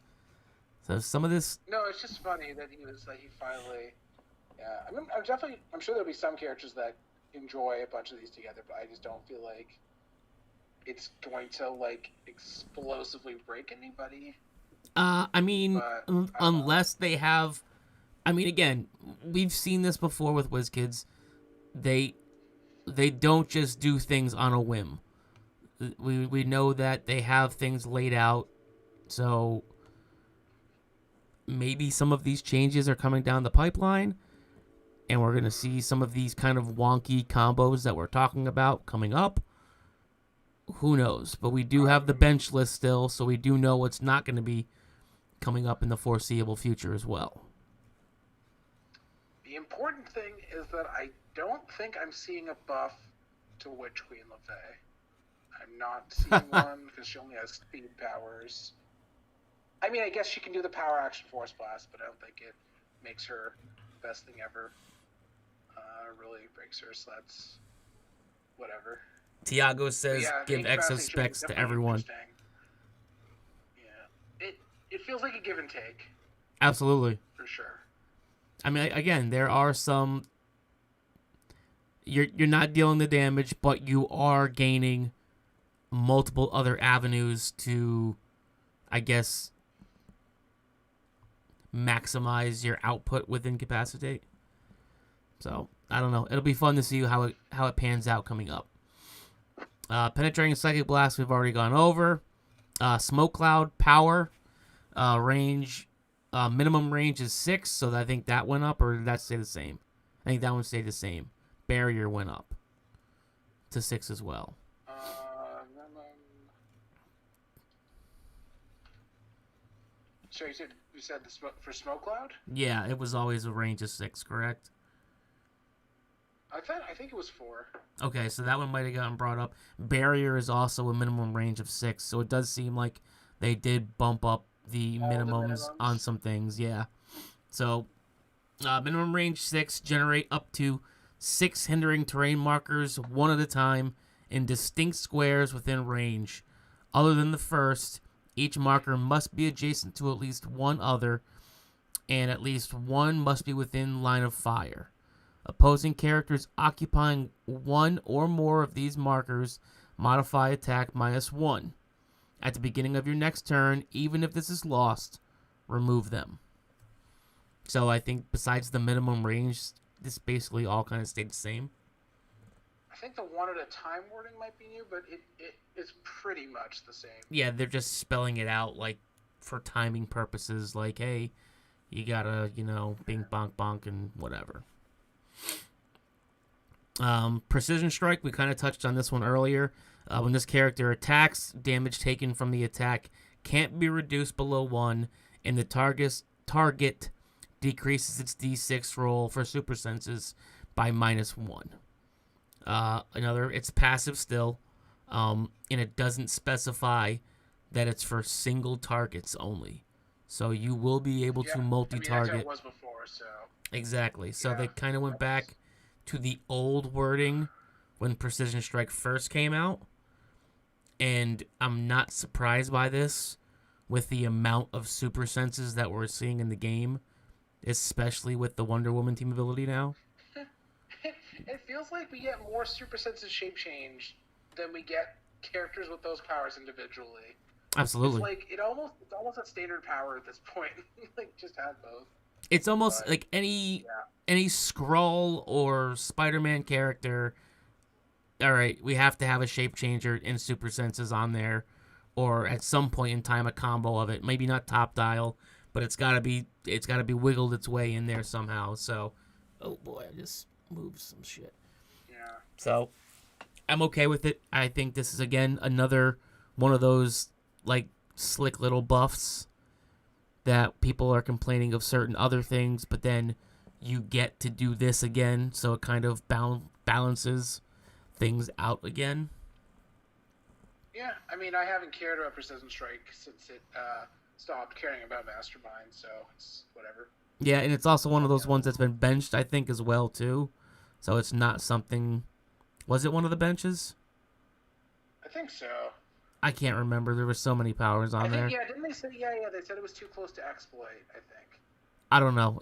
So some of this... No, it's just funny that he finally... Yeah, I'm sure there'll be some characters that enjoy a bunch of these together, but I just don't feel like it's going to like explosively break anybody. I mean, unless they have, I mean, again, we've seen this before with Wizkids. They don't just do things on a whim. We know that they have things laid out, so maybe some of these changes are coming down the pipeline, and we're gonna see some of these kind of wonky combos that we're talking about coming up. Who knows? But we do have the bench list still, so we do know what's not going to be coming up in the foreseeable future as well. The important thing is that I don't think I'm seeing a buff to Witch Queen LeFay. I'm not seeing one because she only has speed powers. I mean, I guess she can do the power action Force Blast, but I don't think it makes her the best thing ever. Really breaks her, so that's whatever. Tiago says, give exo specs to everyone. Yeah. It feels like a give and take. Absolutely. For sure. I mean, again, there are some... You're not dealing the damage, but you are gaining multiple other avenues to, I guess, maximize your output with Incapacitate. So, I don't know. It'll be fun to see how it pans out coming up. Penetrating Psychic Blast, we've already gone over. Smoke Cloud, Power, range, minimum range is 6, so I think that went up, or did that stay the same? I think that one stayed the same. Barrier went up to 6 as well. So you said for Smoke Cloud? Yeah, it was always a range of 6, correct? I think it was 4. Okay, so that one might have gotten brought up. Barrier is also a minimum range of 6, so it does seem like they did bump up the minimums on some things, yeah. So, minimum range 6, generate up to 6 hindering terrain markers, one at a time, in distinct squares within range. Other than the first, each marker must be adjacent to at least one other, and at least one must be within line of fire. Opposing characters occupying one or more of these markers modify attack -1. At the beginning of your next turn, even if this is lost, remove them. So I think besides the minimum range, this basically all kind of stayed the same. I think the one at a time wording might be new, but it's pretty much the same. Yeah, they're just spelling it out like for timing purposes, like, hey, you gotta, bing bonk bonk and whatever. Precision Strike, we kind of touched on this one earlier. When this character attacks, damage taken from the attack can't be reduced below 1, and the target decreases its D6 roll for super senses by -1. It's passive still, and it doesn't specify that it's for single targets only. So you will be able to multi-target. That's how it was before, so. Exactly. So they kind of went back to the old wording when Precision Strike first came out. And I'm not surprised by this with the amount of super senses that we're seeing in the game, especially with the Wonder Woman team ability now. It feels like we get more super senses shape change than we get characters with those powers individually. Absolutely. It's almost a standard power at this point. Like, just have both. It's almost like any Skrull or Spider-Man character. All right, we have to have a shape changer and super senses on there, or at some point in time a combo of it. Maybe not top dial, but it's gotta be wiggled its way in there somehow. So, oh boy, I just moved some shit. Yeah. So, I'm okay with it. I think this is again another one of those like slick little buffs that people are complaining of certain other things, but then you get to do this again, so it kind of balances things out again. Yeah, I mean, I haven't cared about Precision Strike since it stopped caring about Mastermind, so it's whatever. Yeah, and it's also one of those ones that's been benched, I think, as well, too. So it's not something... Was it one of the benches? I think so. I can't remember. There were so many powers on there. Yeah, didn't they say... Yeah, they said it was too close to exploit, I think. I don't know.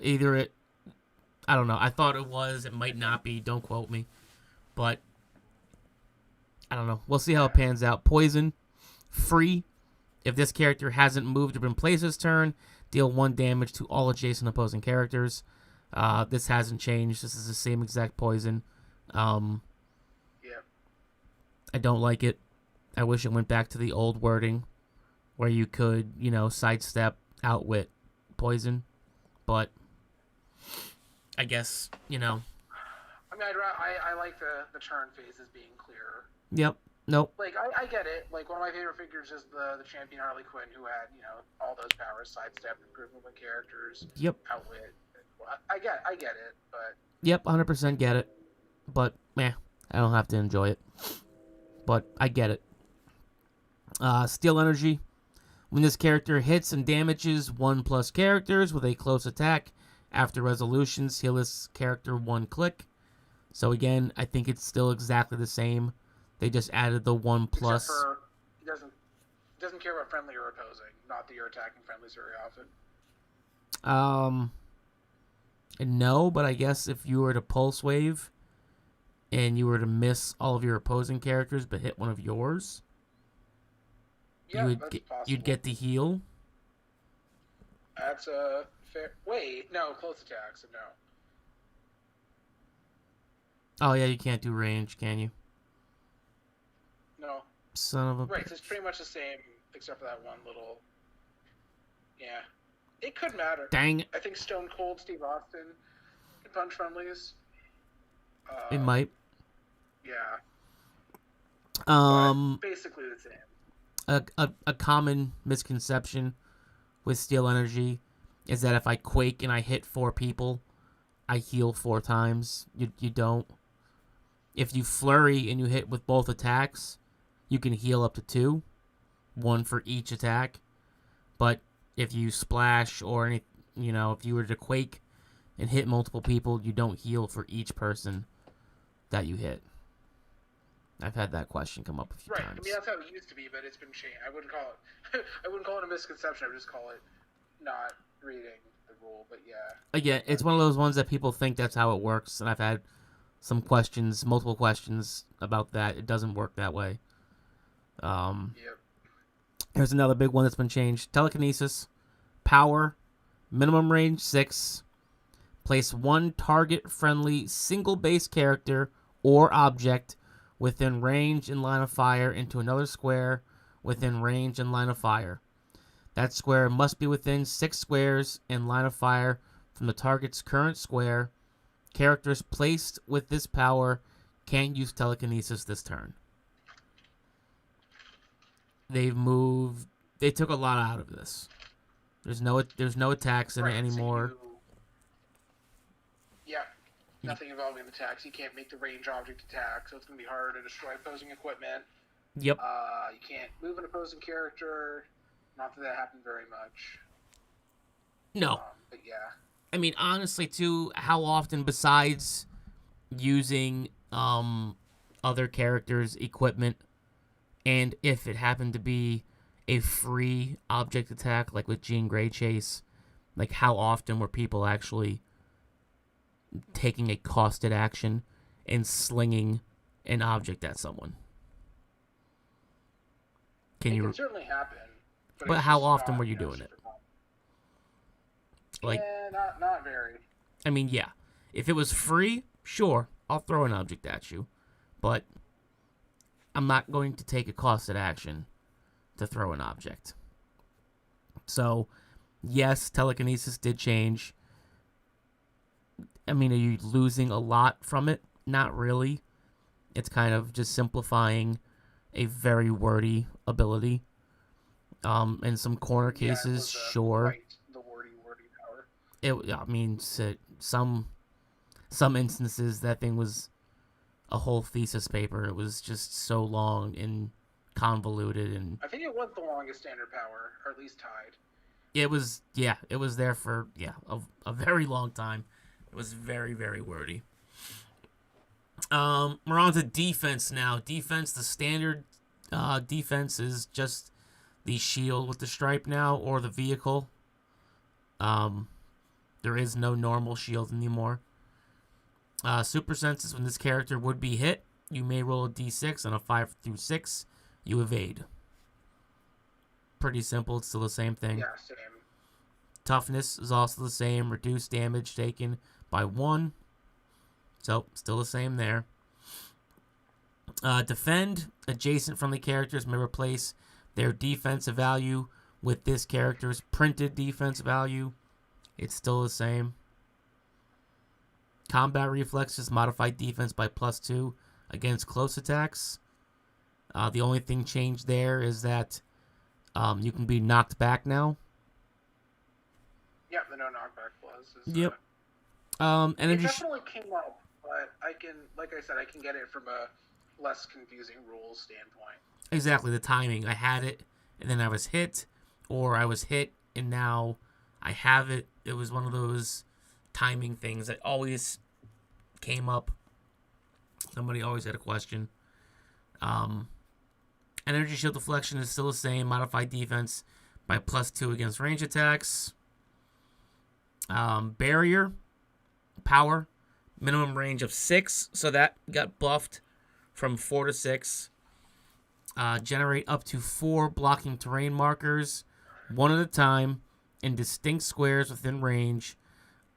I don't know. I thought it was. It might not be. Don't quote me. But I don't know. We'll see how it pans out. Poison, free. If this character hasn't moved or been placed this turn, deal 1 damage to all adjacent opposing characters. This hasn't changed. This is the same exact poison. I don't like it. I wish it went back to the old wording where you could, sidestep, outwit poison. But I guess, I mean, I like the turn phases being clearer. Yep. Nope. Like, I get it. Like, one of my favorite figures is the champion Harley Quinn, who had, all those powers, sidestep, improvement with characters, yep, outwit. I get it, but... Yep, 100% get it. But, I don't have to enjoy it. But I get it. Steel Energy. When this character hits and damages 1+ characters with a close attack, after resolutions, heal this character 1 click. So again, I think it's still exactly the same. They just added the 1+. Except for, he doesn't care about friendly or opposing. Not that you're attacking friendlies very often. No, but I guess if you were to pulse wave and you were to miss all of your opposing characters but hit one of yours, you'd get the heal. That's a fair... Wait, no, close attacks, so no. Oh, yeah, you can't do range, can you? No. Son of a... Right, so it's pretty much the same, except for that one little... Yeah. It could matter. Dang it. I think Stone Cold Steve Austin can punch friendlies. It might. Yeah. But basically the same. A common misconception with Steel Energy is that if I quake and I hit 4 people, I heal 4 times. You don't. If you flurry and you hit with both attacks, you can heal up to 2, 1 for each attack. But if you splash or if you were to quake and hit multiple people, you don't heal for each person that you hit. I've had that question come up a few times. I mean, that's how it used to be, but it's been changed. I wouldn't call it a misconception. I would just call it not reading the rule. But yeah. Again, it's one of those ones that people think that's how it works, and I've had some questions, multiple questions about that. It doesn't work that way. Yep. Here's another big one that's been changed. Telekinesis, power, minimum range 6. Place 1 target-friendly single-base character or object within range and line of fire into another square within range and line of fire. That square must be within 6 squares in line of fire from the target's current square. Characters placed with this power can't use telekinesis this turn. They took a lot out of this. There's no attacks in it anymore. Nothing involving attacks. You can't make the range object attack, so it's going to be harder to destroy opposing equipment. Yep. You can't move an opposing character. Not that happened very much. No. But yeah. I mean, honestly, too, how often, besides using other characters' equipment, and if it happened to be a free object attack, like with Jean Grey Chase, like how often were people actually taking a costed action and slinging an object at someone? It can certainly happen. But how often were you doing it? Like, not very. I mean, yeah. If it was free, sure, I'll throw an object at you. But I'm not going to take a costed action to throw an object. So, yes, telekinesis did change. I mean, are you losing a lot from it? Not really. It's kind of just simplifying a very wordy ability. In some corner cases, sure. The wordy power. Some instances that thing was a whole thesis paper. It was just so long and convoluted, and I think it was the longest standard power, or at least tied. It was there for a very long time. It was very, very wordy. We're on to defense now. Defense, the standard defense is just the shield with the stripe now, or the vehicle. There is no normal shield anymore. Super senses, when this character would be hit, you may roll a d6. On a 5 through 6, you evade. Pretty simple. It's still the same thing. Yeah, same. Toughness is also the same. Reduced damage taken by 1. So, still the same there. Defend. Adjacent friendly characters may replace their defensive value with this character's printed defense value. It's still the same. Combat reflexes. Modified defense by +2 against close attacks. The only thing changed there is that you can be knocked back now. Yeah, the no knockback was. Yep. It definitely came up, but I can, like I said, I can get it from a less confusing rules standpoint. Exactly, the timing. I had it, and then I was hit, or I was hit, and now I have it. It was one of those timing things that always came up. Somebody always had a question. Energy shield deflection is still the same. Modified defense by +2 against range attacks. Barrier power, minimum range of 6, so that got buffed from 4 to 6. Generate up to 4 blocking terrain markers, one at a time, in distinct squares within range.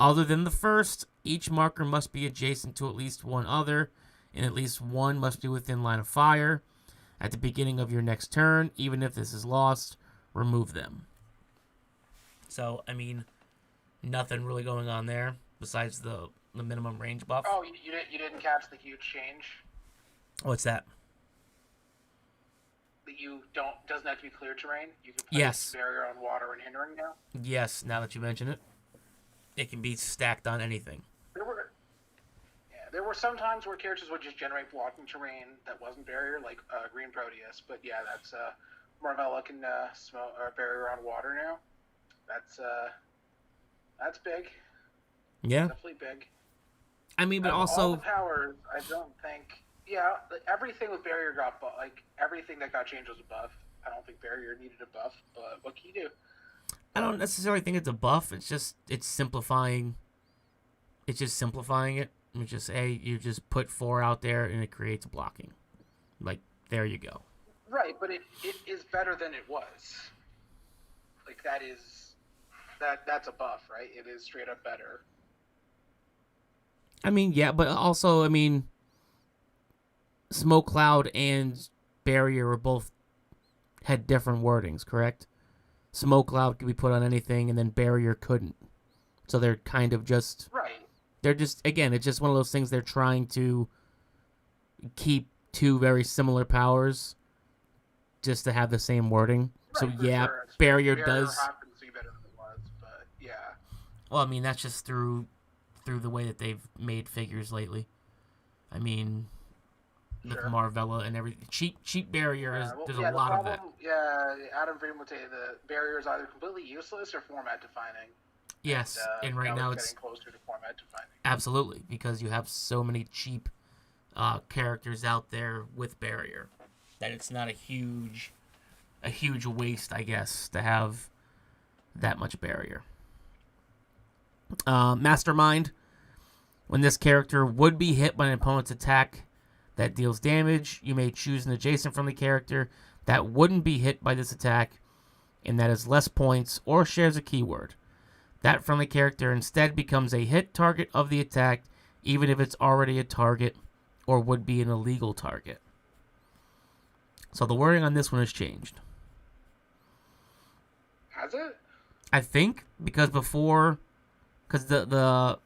Other than the first, each marker must be adjacent to at least one other, and at least one must be within line of fire. At the beginning of your next turn, even if this is lost, remove them. So, I mean, nothing really going on there besides the minimum range buff. Oh, you didn't catch the huge change? What's that? That doesn't have to be clear terrain? You can place barrier on water and hindering now? Yes, now that you mention it. It can be stacked on anything. There were some times where characters would just generate blocking terrain that wasn't barrier, like Green Proteus. But yeah, that's Marvella can barrier on water now. That's big. Yeah, definitely big. I mean, but also all the powers, I don't think. Yeah, everything with barrier got like everything that got changed was a buff. I don't think barrier needed a buff, but what can you do? I don't necessarily think it's a buff. It's simplifying. It's just simplifying it. It's just, you just put 4 out there and it creates blocking. Like, there you go. Right, but it is better than it was. Like, that's a buff, right? It is straight up better. I mean, yeah, but also, I mean, Smoke Cloud and Barrier were both had different wordings, correct? Smoke Cloud could be put on anything, and then Barrier couldn't. So they're kind of just... Right. They're just, again, it's just one of those things they're trying to keep 2 very similar powers just to have the same wording. Right, so, yeah, sure. Barrier does... happens to be better than it was, but, yeah. Well, I mean, that's just through the way that they've made figures lately. I mean, with Marvella and everything. Cheap Barrier, there's a lot of that. Yeah, Adam Freeman would say the Barrier is either completely useless or format defining. Yes, and right now it's getting closer to format defining. Absolutely, because you have so many cheap characters out there with Barrier that it's not a huge waste, I guess, to have that much Barrier. Mastermind. When this character would be hit by an opponent's attack that deals damage, you may choose an adjacent friendly character that wouldn't be hit by this attack and that has less points or shares a keyword. That friendly character instead becomes a hit target of the attack, even if it's already a target or would be an illegal target. So the wording on this one has changed. Has it? I think, because the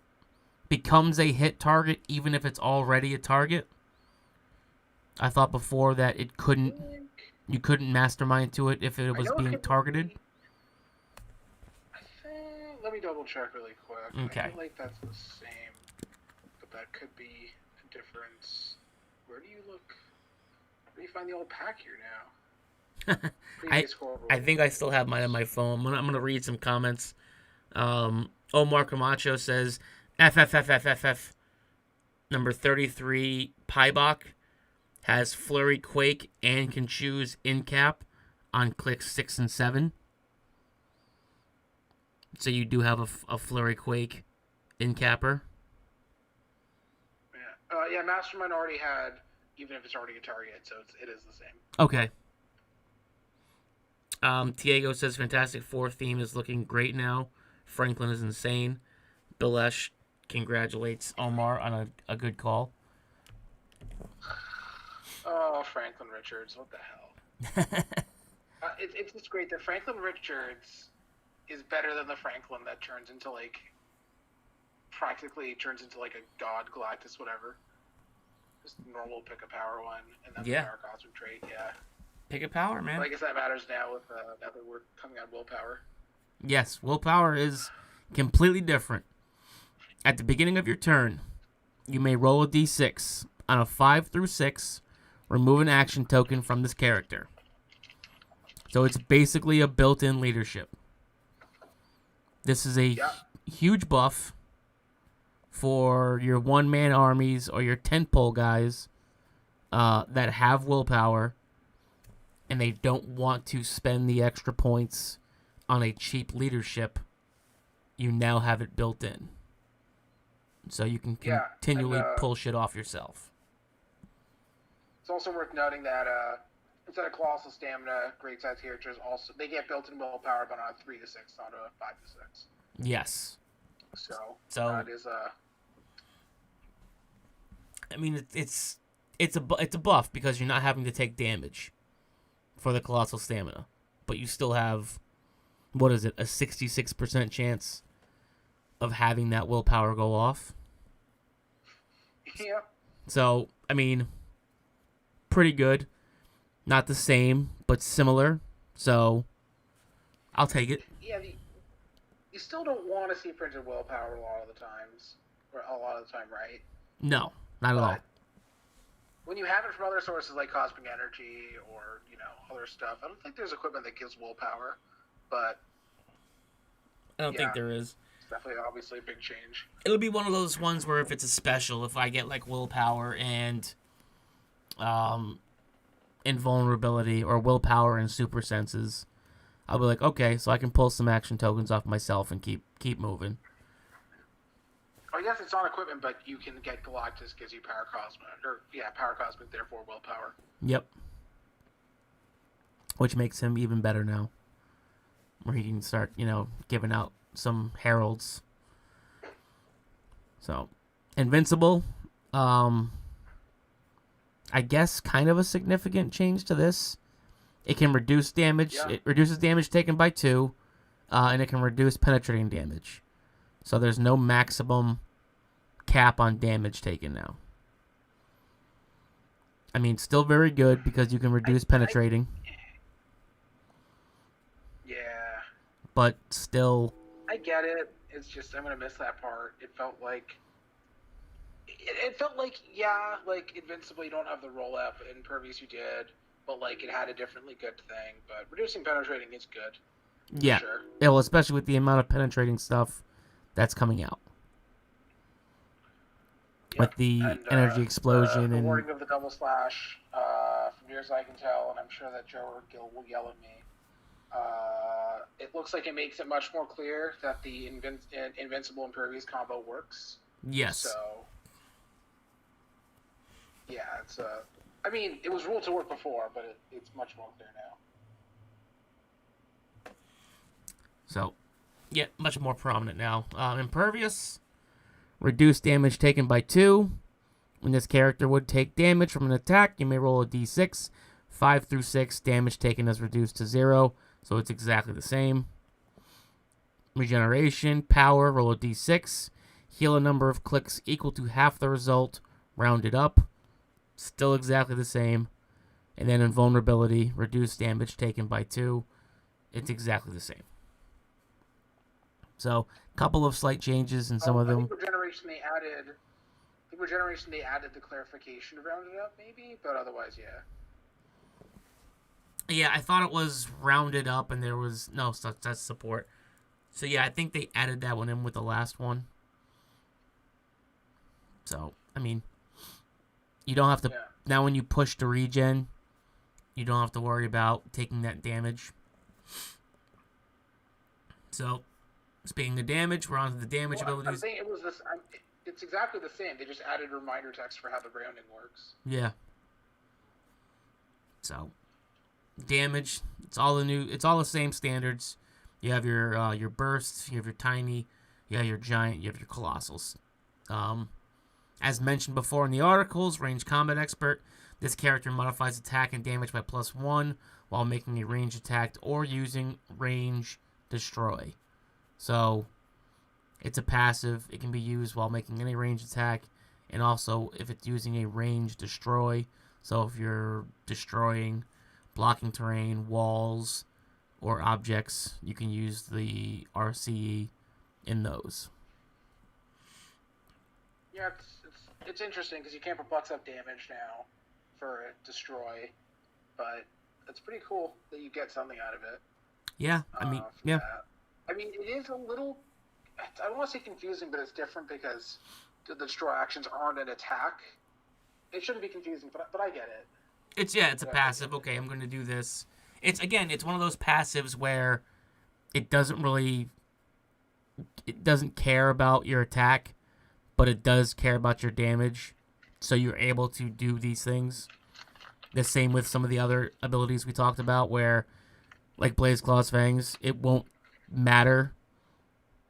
becomes a hit target even if it's already a target. I thought before that you couldn't mastermind to it if it was being targeted. Let me double check really quick. Okay. I feel like that's the same, but that could be a difference. Where do you look? Where do you find the old PAC here now? I think I still have mine on my phone. I'm gonna read some comments. Omar Camacho says FFFFFF number 33 Pybok has Flurry Quake and can choose in cap on clicks 6 and 7. So you do have a Flurry Quake in capper. Yeah, Mastermind already had, even if it's already a target, so it is the same. Okay. Diego says Fantastic Four theme is looking great now. Franklin is insane. Bill Esch congratulates Omar on a good call. Oh, Franklin Richards, what the hell? It's just great that Franklin Richards is better than the Franklin that practically turns into like a god Galactus, whatever. Just normal pick a power one, and then the power cosmic trait, yeah. Pick a power, man. But I guess that matters now with now that we're coming on willpower. Yes, willpower is completely different. At the beginning of your turn, you may roll a d6. On a 5 through 6, remove an action token from this character. So it's basically a built-in leadership. This is a huge buff for your one-man armies or your tentpole guys that have willpower and they don't want to spend the extra points on a cheap leadership. You now have it built in. So you can continually pull shit off yourself. It's also worth noting that instead of Colossal Stamina, great size characters they get built-in willpower, but on a 3 to 6, not a 5 to 6. Yes. So that is I mean, it's a buff because you're not having to take damage for the Colossal Stamina, but you still have, what is it, a 66% chance of having that willpower go off. Yeah. So, I mean, pretty good. Not the same, but similar. So, I'll take it. Yeah, you still don't want to see printed willpower a lot of the time, right? No, not at all. When you have it from other sources like cosmic energy or, other stuff, I don't think there's equipment that gives willpower, but I don't think there is. It's definitely obviously a big change. It'll be one of those ones where if it's a special, if I get like willpower and invulnerability or willpower and super senses, I'll be like, okay, so I can pull some action tokens off myself and keep moving. I guess it's on equipment, but you can get Galactus gives you power cosmic, power cosmic, therefore willpower. Yep. Which makes him even better now. Where he can start, giving out some heralds. So, Invincible, I guess kind of a significant change to this. It can reduce damage. Yeah. It reduces damage taken by 2, and it can reduce penetrating damage. So there's no maximum cap on damage taken now. I mean, still very good because you can reduce penetrating. Yeah. But still... I get it. It's just, I'm going to miss that part. It felt like, Invincible, you don't have the roll-up. Impervious, you did. But, it had a differently good thing. But reducing penetrating is good. Yeah. Sure. Yeah, well, especially with the amount of penetrating stuff that's coming out. Yeah. With the energy explosion the and... wording of the double slash, from near as I can tell, and I'm sure that Joe or Gil will yell at me, it looks like it makes it much more clear that the Invincible Impervious combo works. Yes. So, yeah, it's I mean, it was ruled to work before, but it's much more clear now. So, yeah, much more prominent now. Impervious, reduced damage taken by 2. When this character would take damage from an attack, you may roll a d6. 5 through 6, damage taken is reduced to 0, so it's exactly the same. Regeneration, power, roll a d6. Heal a number of clicks equal to half the result, rounded up. Still exactly the same. And then invulnerability, reduced damage taken by 2. It's exactly the same. So, a couple of slight changes in some of them. I think regeneration they added the clarification to round it up, maybe, but otherwise, yeah. Yeah, I thought it was rounded up, and there was no that's support. So yeah, I think they added that one in with the last one. So I mean, you don't have to now when you push to regen, you don't have to worry about taking that damage. So. Speaking of damage, we're on to the damage abilities. I think it was this. it's exactly the same. They just added reminder text for how the branding works. Yeah. So, damage. It's all the same standards. You have your bursts. You have your tiny. You have your giant. You have your colossals. As mentioned before in the articles, range combat expert. This character modifies attack and damage by +1 while making a range attack or using range destroy. So, it's a passive. It can be used while making any range attack, and also if it's using a range destroy. So if you're destroying, blocking terrain, walls, or objects, you can use the RCE in those. Yeah, it's interesting because you can't perplex up damage now for destroy, but it's pretty cool that you get something out of it. Yeah, I mean, yeah. That. I mean, it is a little, I don't want to say confusing, but it's different because the destroy actions aren't an attack. It shouldn't be confusing, but I get it. It's a passive. Okay, I'm going to do this. It's one of those passives where it doesn't care about your attack, but it does care about your damage. So you're able to do these things. The same with some of the other abilities we talked about, where, like Blaze Claw's Fangs, it won't matter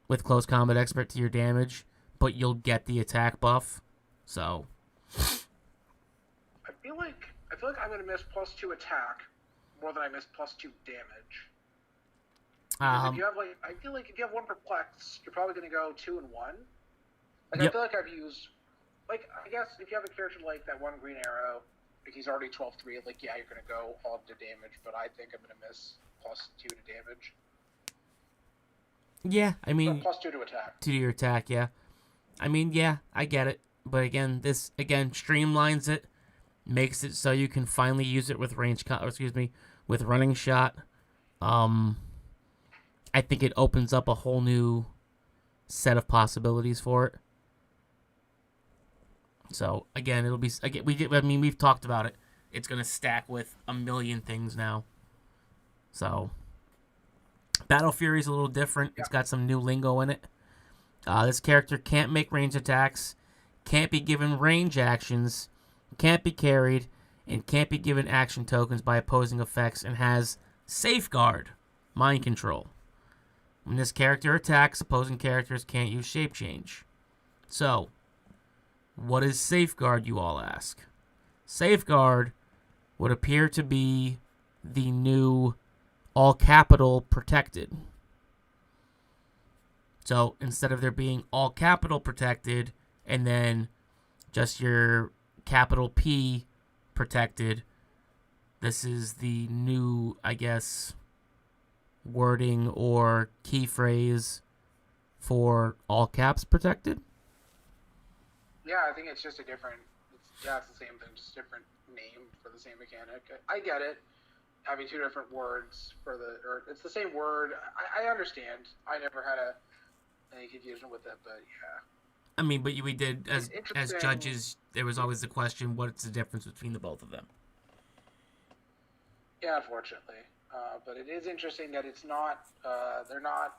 with Close Combat Expert to your damage, but you'll get the attack buff. So I feel like I'm going to miss +2 attack more than I miss +2 damage. If you have I feel like if you have 1 perplex, you're probably going to go 2 and 1. Like, yep. I feel like I've used, like, I guess if you have a character like that one Green Arrow, like he's already 12-3, like, yeah, you're going to go all to damage, but I think I'm going to miss +2 to damage. Yeah, I mean, +2 to attack. To your attack, yeah. I mean, yeah, I get it. But again, this streamlines it, makes it so you can finally use it with with running shot. I think it opens up a whole new set of possibilities for it. So again, we've talked about it. It's gonna stack with a million things now. So Battle Fury's a little different. It's got some new lingo in it. This character can't make range attacks, can't be given range actions, can't be carried, and can't be given action tokens by opposing effects, and has Safeguard, Mind Control. When this character attacks, opposing characters can't use Shape Change. So, what is Safeguard, you all ask? Safeguard would appear to be the new all-capital protected. So, instead of there being all-capital protected and then just your capital P protected, this is the new, I guess, wording or key phrase for all caps protected. Yeah, I think it's just it's the same thing, just a different name for the same mechanic. I get it. Having 2 different words or it's the same word. I understand. I never had any confusion with it, but yeah. I mean, but we did, as judges, there was always the question, what's the difference between the both of them? Yeah, unfortunately. But it is interesting that it's not, they're not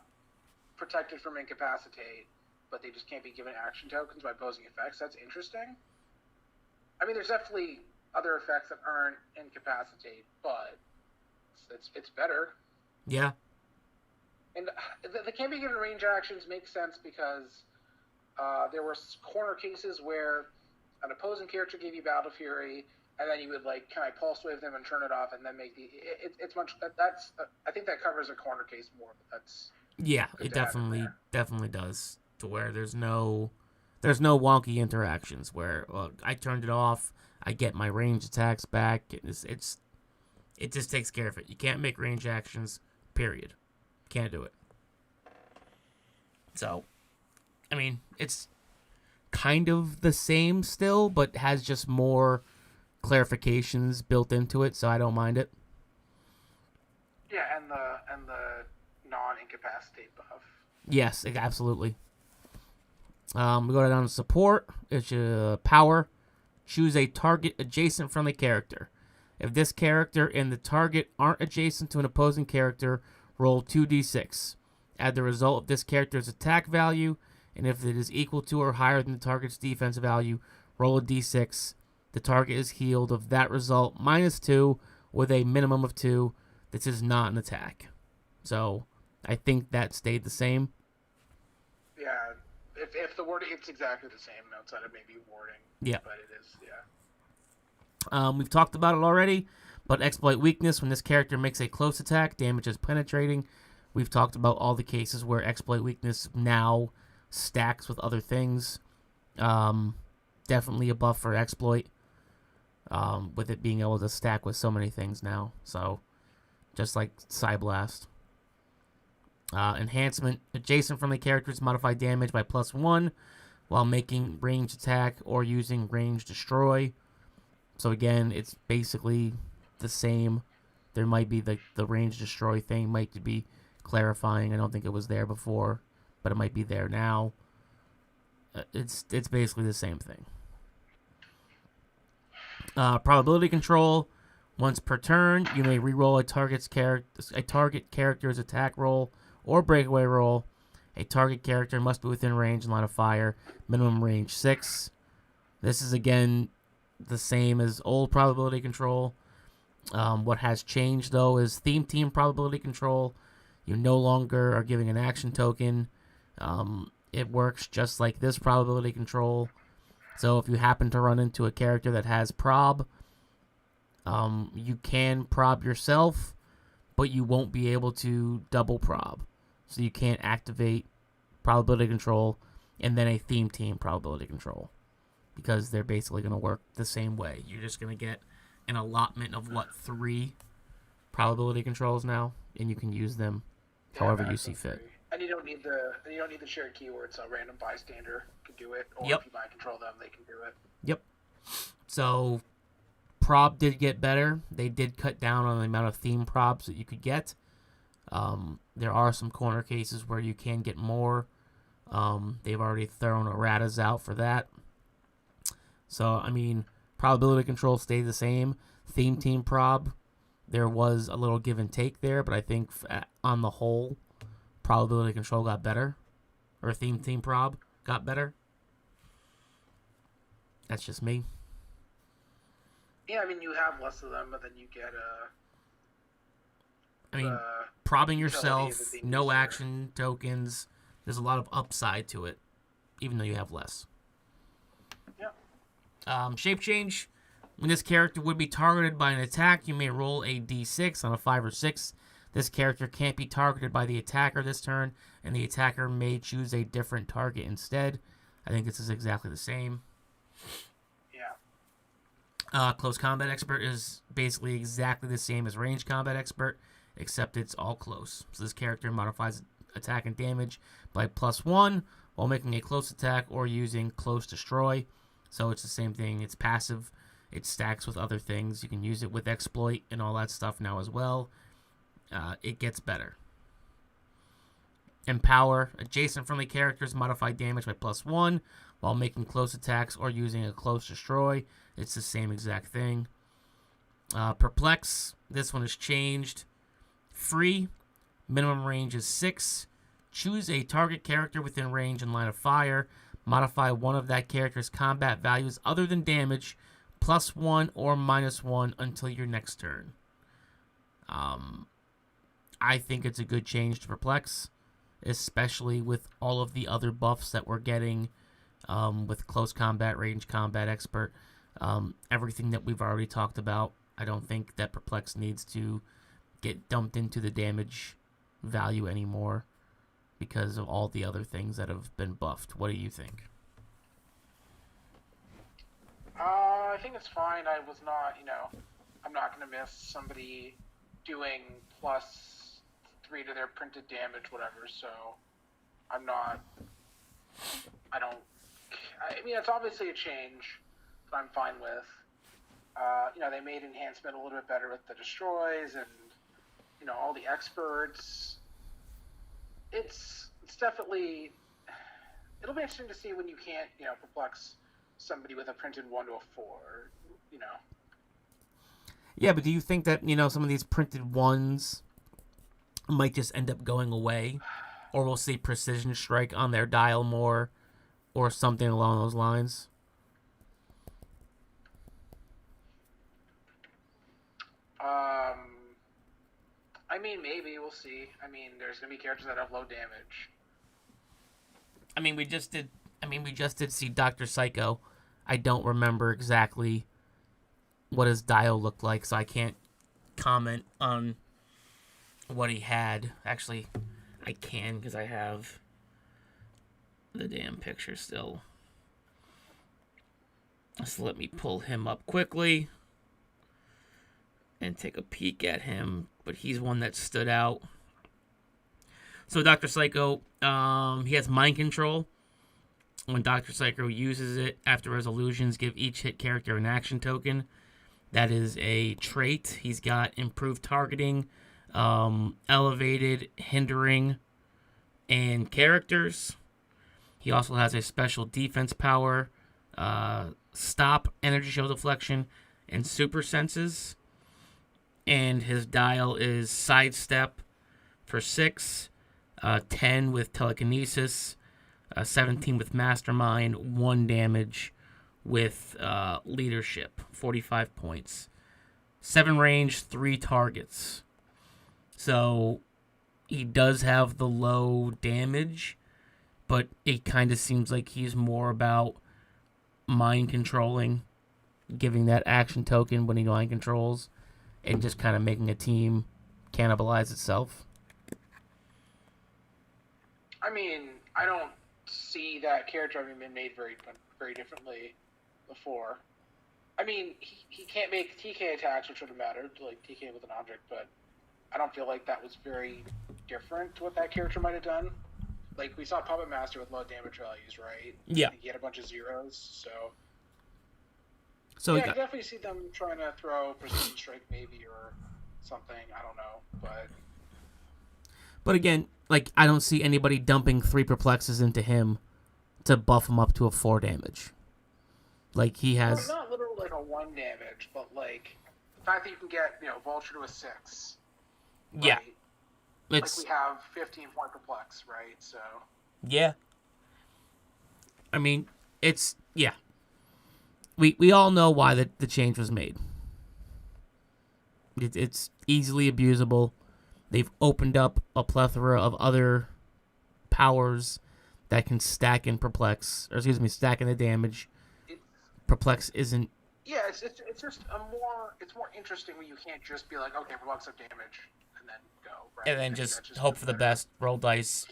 protected from incapacitate, but they just can't be given action tokens by opposing effects. That's interesting. I mean, there's definitely other effects that aren't incapacitate, but it's better. Yeah. And the can't be given range actions makes sense because there were corner cases where an opposing character gave you Battle Fury, and then you would can I pulse wave them and turn it off, and then make it's much that's I think that covers a corner case more. But that's it definitely does, to where there's no wonky interactions where I turned it off, I get my range attacks back. It just takes care of it. You can't make range actions, period. Can't do it. So, I mean, it's kind of the same still, but has just more clarifications built into it, so I don't mind it. Yeah, and the non-incapacitate buff. Yes, absolutely. We go down to support. It's power. Choose a target adjacent friendly character. If this character and the target aren't adjacent to an opposing character, roll 2d6. Add the result of this character's attack value and if it is equal to or higher than the target's defense value, roll a d6. The target is healed of that result -2 with a minimum of 2. This is not an attack. So I think that stayed the same. Yeah, if the wording, it's exactly the same outside of maybe wording. Yeah. But it is, yeah. We've talked about it already, but exploit weakness. When this character makes a close attack, damage is penetrating. We've talked about all the cases where exploit weakness now stacks with other things. Definitely a buff for exploit, with it being able to stack with so many things now. So, just like Psyblast. Enhancement. Adjacent friendly characters modify damage by +1 while making ranged attack or using range destroy. So again, it's basically the same. There might be the range destroy thing might be clarifying. I don't think it was there before, but it might be there now. It's basically the same thing. Probability control. Once per turn, you may reroll a target character's attack roll or breakaway roll. A target character must be within range and line of fire. Minimum range 6. This is again the same as old probability control. What has changed though is theme team probability control. You no longer are giving an action token. It works just like this probability control. So if you happen to run into a character that has prob, you can prob yourself, but you won't be able to double prob. So you can't activate probability control and then a theme team probability control, because they're basically going to work the same way. You're just going to get an allotment of 3 probability controls now, and you can use them however you see fit. And you don't need the shared keywords. So a random bystander can do it, or Yep. if you mind control them, they can do it. Yep. So prob did get better. They did cut down on the amount of theme probs that you could get. There are some corner cases where you can get more. They've already thrown erratas out for that. So, I mean, probability control stayed the same. Theme team prob, there was a little give and take there, but I think on the whole, probability control got better. Or theme team prob got better. That's just me. Yeah, I mean, you have less of them, but then you get probbing yourself, no action tokens. There's a lot of upside to it, even though you have less. Yeah. Shape change. When this character would be targeted by an attack, you may roll a d6 on a 5 or 6. This character can't be targeted by the attacker this turn, and the attacker may choose a different target instead. I think this is exactly the same. Yeah. Close Combat Expert is basically exactly the same as Range Combat Expert, except it's all close. So this character modifies attack and damage by +1 while making a close attack or using Close Destroy. So it's the same thing. It's passive. It stacks with other things. You can use it with exploit and all that stuff now as well. It gets better. Empower. Adjacent friendly characters modify damage by +1 while making close attacks or using a Close Destroy. It's the same exact thing. Perplex. This one has changed. Free. Minimum range is 6. Choose a target character within range and line of fire. Modify one of that character's combat values other than damage, +1 or -1 until your next turn. I think it's a good change to Perplex, especially with all of the other buffs that we're getting with Close Combat, Range Combat Expert, everything that we've already talked about. I don't think that Perplex needs to get dumped into the damage value anymore because of all the other things that have been buffed. What do you think? I think it's fine. I was not, I'm not going to miss somebody doing +3 to their printed damage, whatever, so I mean, it's obviously a change that I'm fine with. They made enhancement a little bit better with the destroys and, all the experts. It's definitely, it'll be interesting to see when you can't, perplex somebody with a printed 1 to a 4, Yeah, but do you think that, some of these printed ones might just end up going away? or we'll see Precision Strike on their dial more, or something along those lines. I mean, maybe we'll see. I mean, there's gonna be characters that have low damage. I mean, we just did see Dr. Psycho. I don't remember exactly what his dial looked like, so I can't comment on what he had. Actually, I can because I have the damn picture still. So let me pull him up quickly and take a peek at him. But he's one that stood out. So Dr. Psycho, he has mind control. When Dr. Psycho uses it, after resolutions, give each hit character an action token. That is a trait. He's got improved targeting, elevated, hindering, and characters. He also has a special defense power, stop, energy shield deflection, and super senses. And his dial is sidestep for 6, 10 with telekinesis, 17 with mastermind, 1 damage with leadership, 45 points. 7 range, 3 targets. So he does have the low damage, but it kind of seems like he's more about mind controlling, giving that action token when he mind controls, and just kind of making a team cannibalize itself. I mean, I don't see that character having been made very, very differently before. I mean, he can't make TK attacks, which would have mattered, like TK with an object, but I don't feel like that was very different to what that character might have done. Like, we saw Puppet Master with low damage values, right? Yeah. He had a bunch of zeros, so So yeah, I definitely see them trying to throw Precision Strike maybe or something. I don't know, but again, like, I don't see anybody dumping 3 perplexes into him to buff him up to a 4 damage. Like, he has... Well, not literally like a 1 damage, but like the fact that you can get, Vulture to a 6. Right? Yeah. Like, we have 15-point perplex, right? So yeah. I mean, it's... Yeah. We all know why the change was made. It's easily abusable. They've opened up a plethora of other powers that can stack in perplex, or stack in the damage. Perplex isn't. Yeah, it's just it's more interesting when you can't just be like, okay, perplex of damage and then go, right? And then just hope for the best. Roll dice.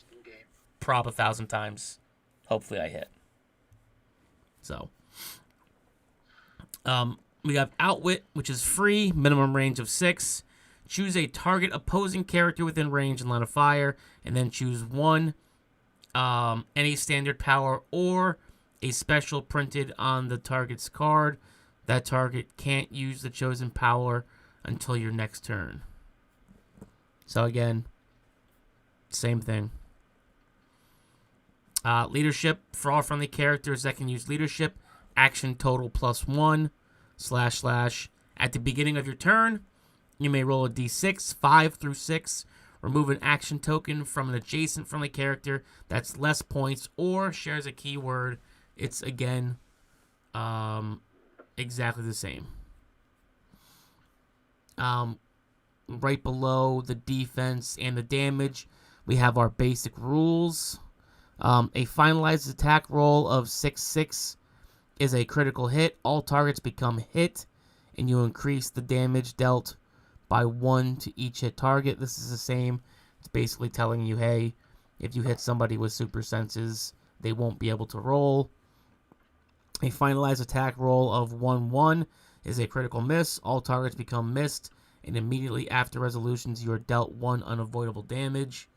Prop 1,000 times. Hopefully I hit. So. We have Outwit, which is free, minimum range of 6. Choose a target opposing character within range and line of fire, and then choose 1, any standard power or a special printed on the target's card. That target can't use the chosen power until your next turn. So again, same thing. Leadership, for all friendly characters that can use leadership, action total +1, // at the beginning of your turn, you may roll a d6, 5 through 6, remove an action token from an adjacent friendly character that's less points or shares a keyword. It's, again, exactly the same. Right below the defense and the damage, we have our basic rules. A finalized attack roll of 6/6 is a critical hit. All targets become hit, and you increase the damage dealt by 1 to each hit target. This is the same. It's basically telling you, hey, if you hit somebody with super senses, they won't be able to roll. A finalized attack roll of 1/1 is a critical miss. All targets become missed, and immediately after resolutions, you are dealt 1 unavoidable damage.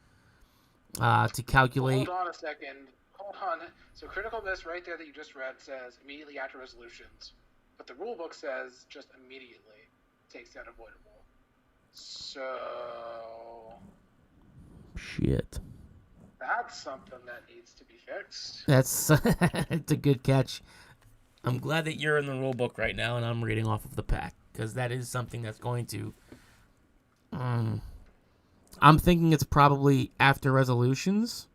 To calculate... Hold on a second. Hold on. So critical miss right there that you just read says immediately after resolutions. But the rule book says just immediately takes the unavoidable. So... Shit. That's something that needs to be fixed. That's it's a good catch. I'm glad that you're in the rule book right now and I'm reading off of the PAC, because that is something that's going to I'm thinking it's probably after resolutions.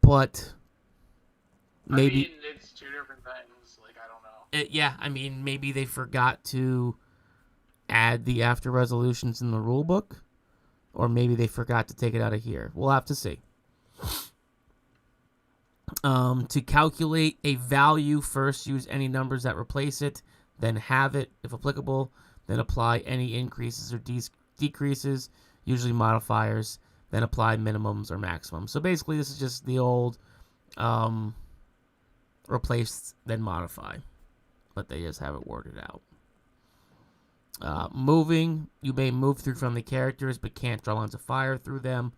But maybe... I mean, it's two different things. Like, I don't know. Yeah, I mean, maybe they forgot to add the after resolutions in the rulebook. Or maybe they forgot to take it out of here. We'll have to see. To calculate a value, first use any numbers that replace it, then have it, if applicable, then apply any increases or decreases, usually modifiers, then apply minimums or maximums. So basically, this is just the old replace, then modify, but they just have it worded out. Moving, you may move through friendly characters, but can't draw lines of fire through them.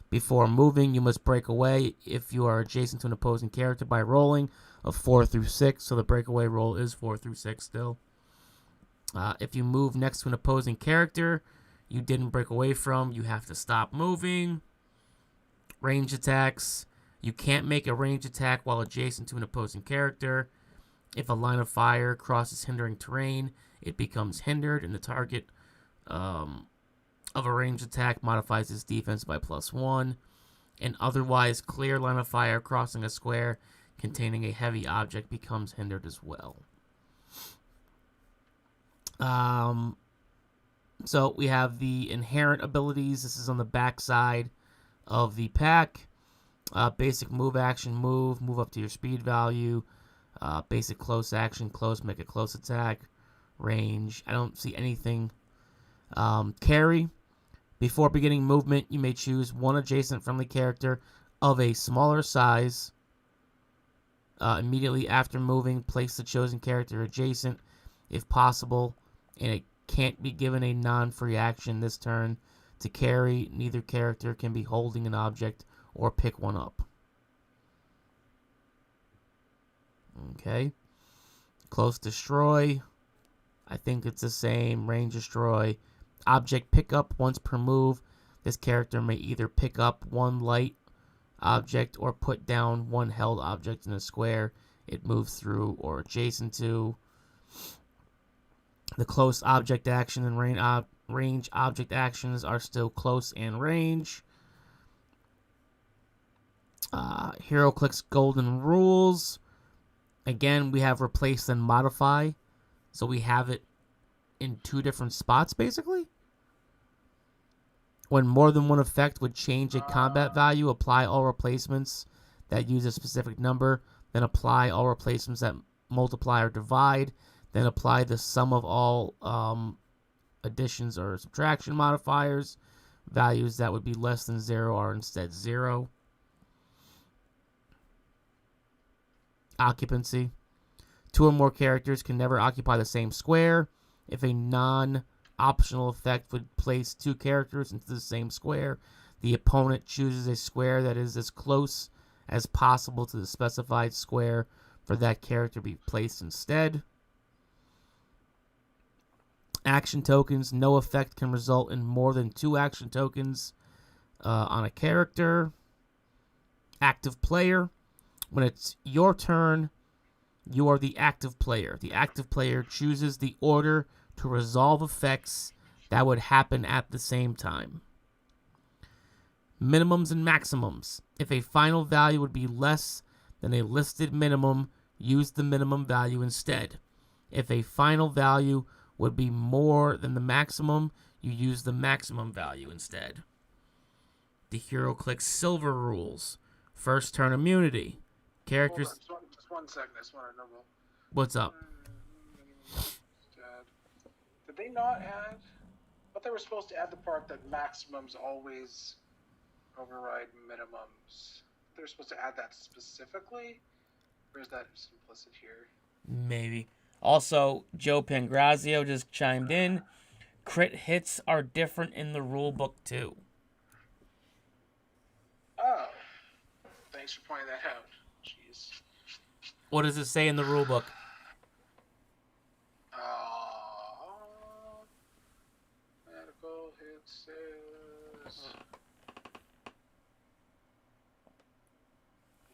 Before moving, you must break away if you are adjacent to an opposing character by rolling of 4 through 6. So the breakaway roll is 4 through 6 still. If you move next to an opposing character you didn't break away from, you have to stop moving. Range attacks. You can't make a range attack while adjacent to an opposing character. If a line of fire crosses hindering terrain, it becomes hindered, and the target of a range attack modifies its defense by +1. An otherwise clear line of fire crossing a square containing a heavy object becomes hindered as well. So we have the inherent abilities. This is on the back side of the pack. Basic move action, move up to your speed value. Basic close action, close, make a close attack. Range, I don't see anything. Carry. Before beginning movement, you may choose one adjacent friendly character of a smaller size. Immediately after moving, place the chosen character adjacent, if possible, and it can't be given a non-free action this turn. To carry, neither character can be holding an object or pick one up. Okay. Close destroy. I think it's the same. Range destroy. Object pickup once per move. This character may either pick up one light object or put down one held object in a square it moves through or adjacent to. The close object action and range object actions are still close and range. Hero Clix golden rules. Again, we have replace and modify. So we have it in two different spots, basically. When more than one effect would change a combat value, apply all replacements that use a specific number, then apply all replacements that multiply or divide, then apply the sum of all additions or subtraction modifiers. Values that would be less than 0 are instead 0. Occupancy. 2 or more characters can never occupy the same square. If a non-optional effect would place 2 characters into the same square, the opponent chooses a square that is as close as possible to the specified square for that character to be placed instead. Action tokens. No effect can result in more than 2 action tokens on a character. Active player. When it's your turn, you are the active player. The active player chooses the order to resolve effects that would happen at the same time. Minimums and maximums. If a final value would be less than a listed minimum, use the minimum value instead. If a final value would be more than the maximum, you use the maximum value instead. The Hero Clix silver rules. First turn immunity. Characters. Hold on, just one second. I just want to know. What's up? Did they not add? I thought they were supposed to add the part that maximums always override minimums. They're supposed to add that specifically, or is that just implicit here? Maybe. Also, Joe Pangrazio just chimed in. Crit hits are different in the rulebook too. Oh, thanks for pointing that out. Jeez. What does it say in the rulebook? Medical hit says. 1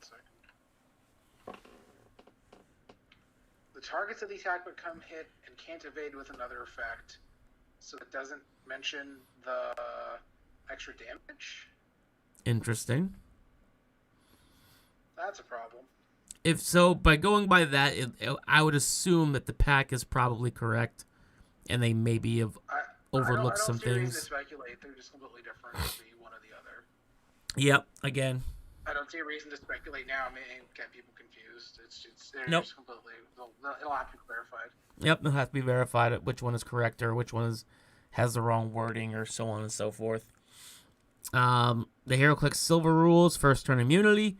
second. The targets of the attack become hit and can't evade with another effect. so it doesn't mention the extra damage. Interesting. That's a problem. If so, by going by that, I would assume that the PAC is probably correct, and they maybe have overlooked some things. I don't see a reason to speculate. They're just completely different. It'll be one or the other. Yep. Again. I don't see a reason to speculate now. I mean, get people confused. They're nope. just completely. It'll have to be clarified. Yep, it'll have to be verified which one is correct or which one has the wrong wording or so on and so forth. The HeroClix Silver rules: first turn immunity.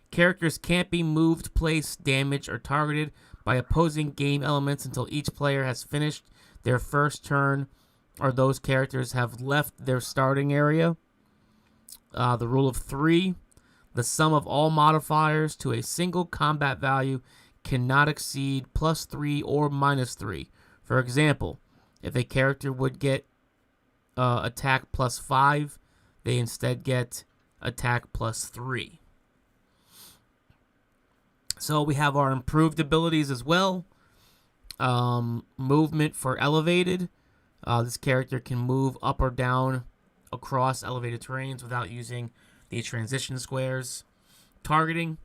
Characters can't be moved, placed, damaged, or targeted by opposing game elements until each player has finished their first turn or those characters have left their starting area. The rule of 3: the sum of all modifiers to a single combat value cannot exceed +3 or -3. For example, if a character would get attack +5, they instead get attack +3. So we have our improved abilities as well. Movement for elevated. This character can move up or down across elevated terrains without using the transition squares. Targeting.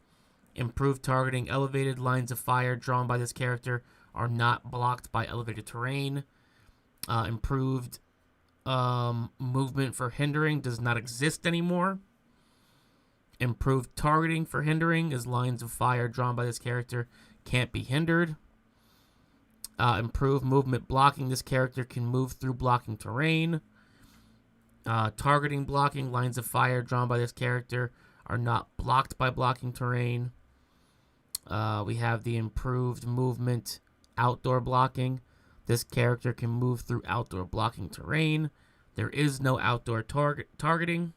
Improved targeting. Elevated lines of fire drawn by this character are not blocked by elevated terrain. Improved movement for hindering does not exist anymore. Improved targeting for hindering is lines of fire drawn by this character can't be hindered. Improved movement blocking. This character can move through blocking terrain. Targeting blocking. Lines of fire drawn by this character are not blocked by blocking terrain. We have the improved movement outdoor blocking. This character can move through outdoor blocking terrain. There is no outdoor targeting.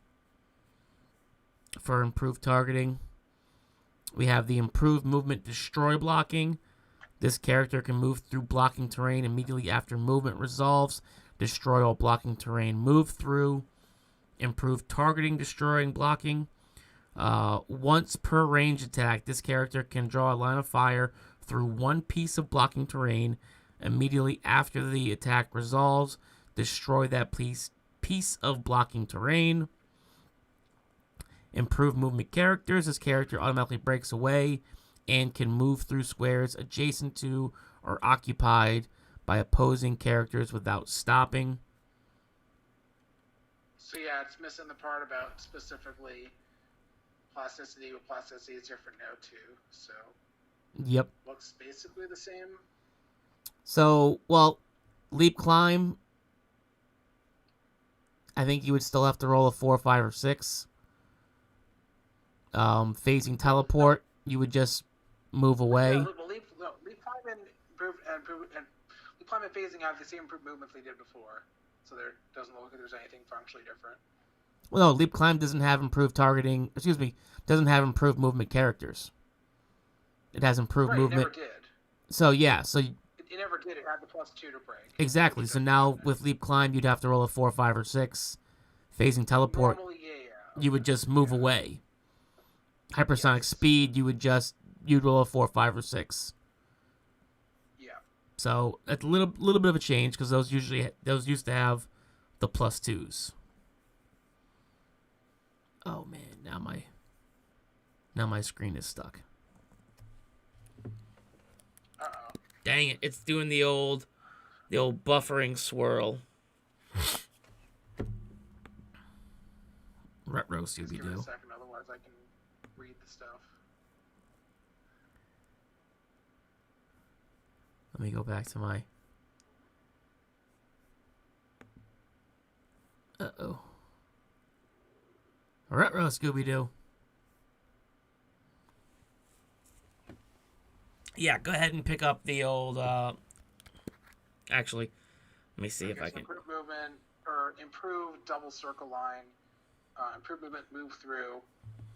For improved targeting, we have the improved movement destroy blocking. This character can move through blocking terrain immediately after movement resolves. Destroy all blocking terrain move through. Improved targeting, destroying blocking. Once per range attack, this character can draw a line of fire through one piece of blocking terrain. Immediately after the attack resolves, destroy that piece of blocking terrain. Improved movement characters. This character automatically breaks away and can move through squares adjacent to or occupied by opposing characters without stopping. So yeah, it's missing the part about specifically plasticity. With plasticity is different now too. So yep, looks basically the same. So leap climb. I think you would still have to roll a 4, 5, or 6. Phasing teleport, you would just move away. Yeah, leap climb and leap climb and phasing have the same improved movements they did before, so there doesn't look like there's anything functionally different. Well, no, leap climb doesn't have improved targeting. Doesn't have improved movement characters. It has improved movement. It never did. So yeah, it never did. It had the +2 to break. Exactly. So now with leap climb, you'd have to roll a 4, 5, or 6. Phasing teleport, normally, you would just move away. Hypersonic speed, you'd roll a 4, 5, or 6. Yeah. So it's a little bit of a change because those used to have the +2s. Oh man, now my screen is stuck. Uh-oh. Dang it! It's doing the old buffering swirl. Retro Scooby-Doo. Give it a second, otherwise I can read the stuff. Let me go back to my... Uh-oh. Retro Scooby-Doo. Yeah, go ahead and pick up the old... Actually, let me see if I can... Improved movement, or improved double circle line. Improved movement, move through.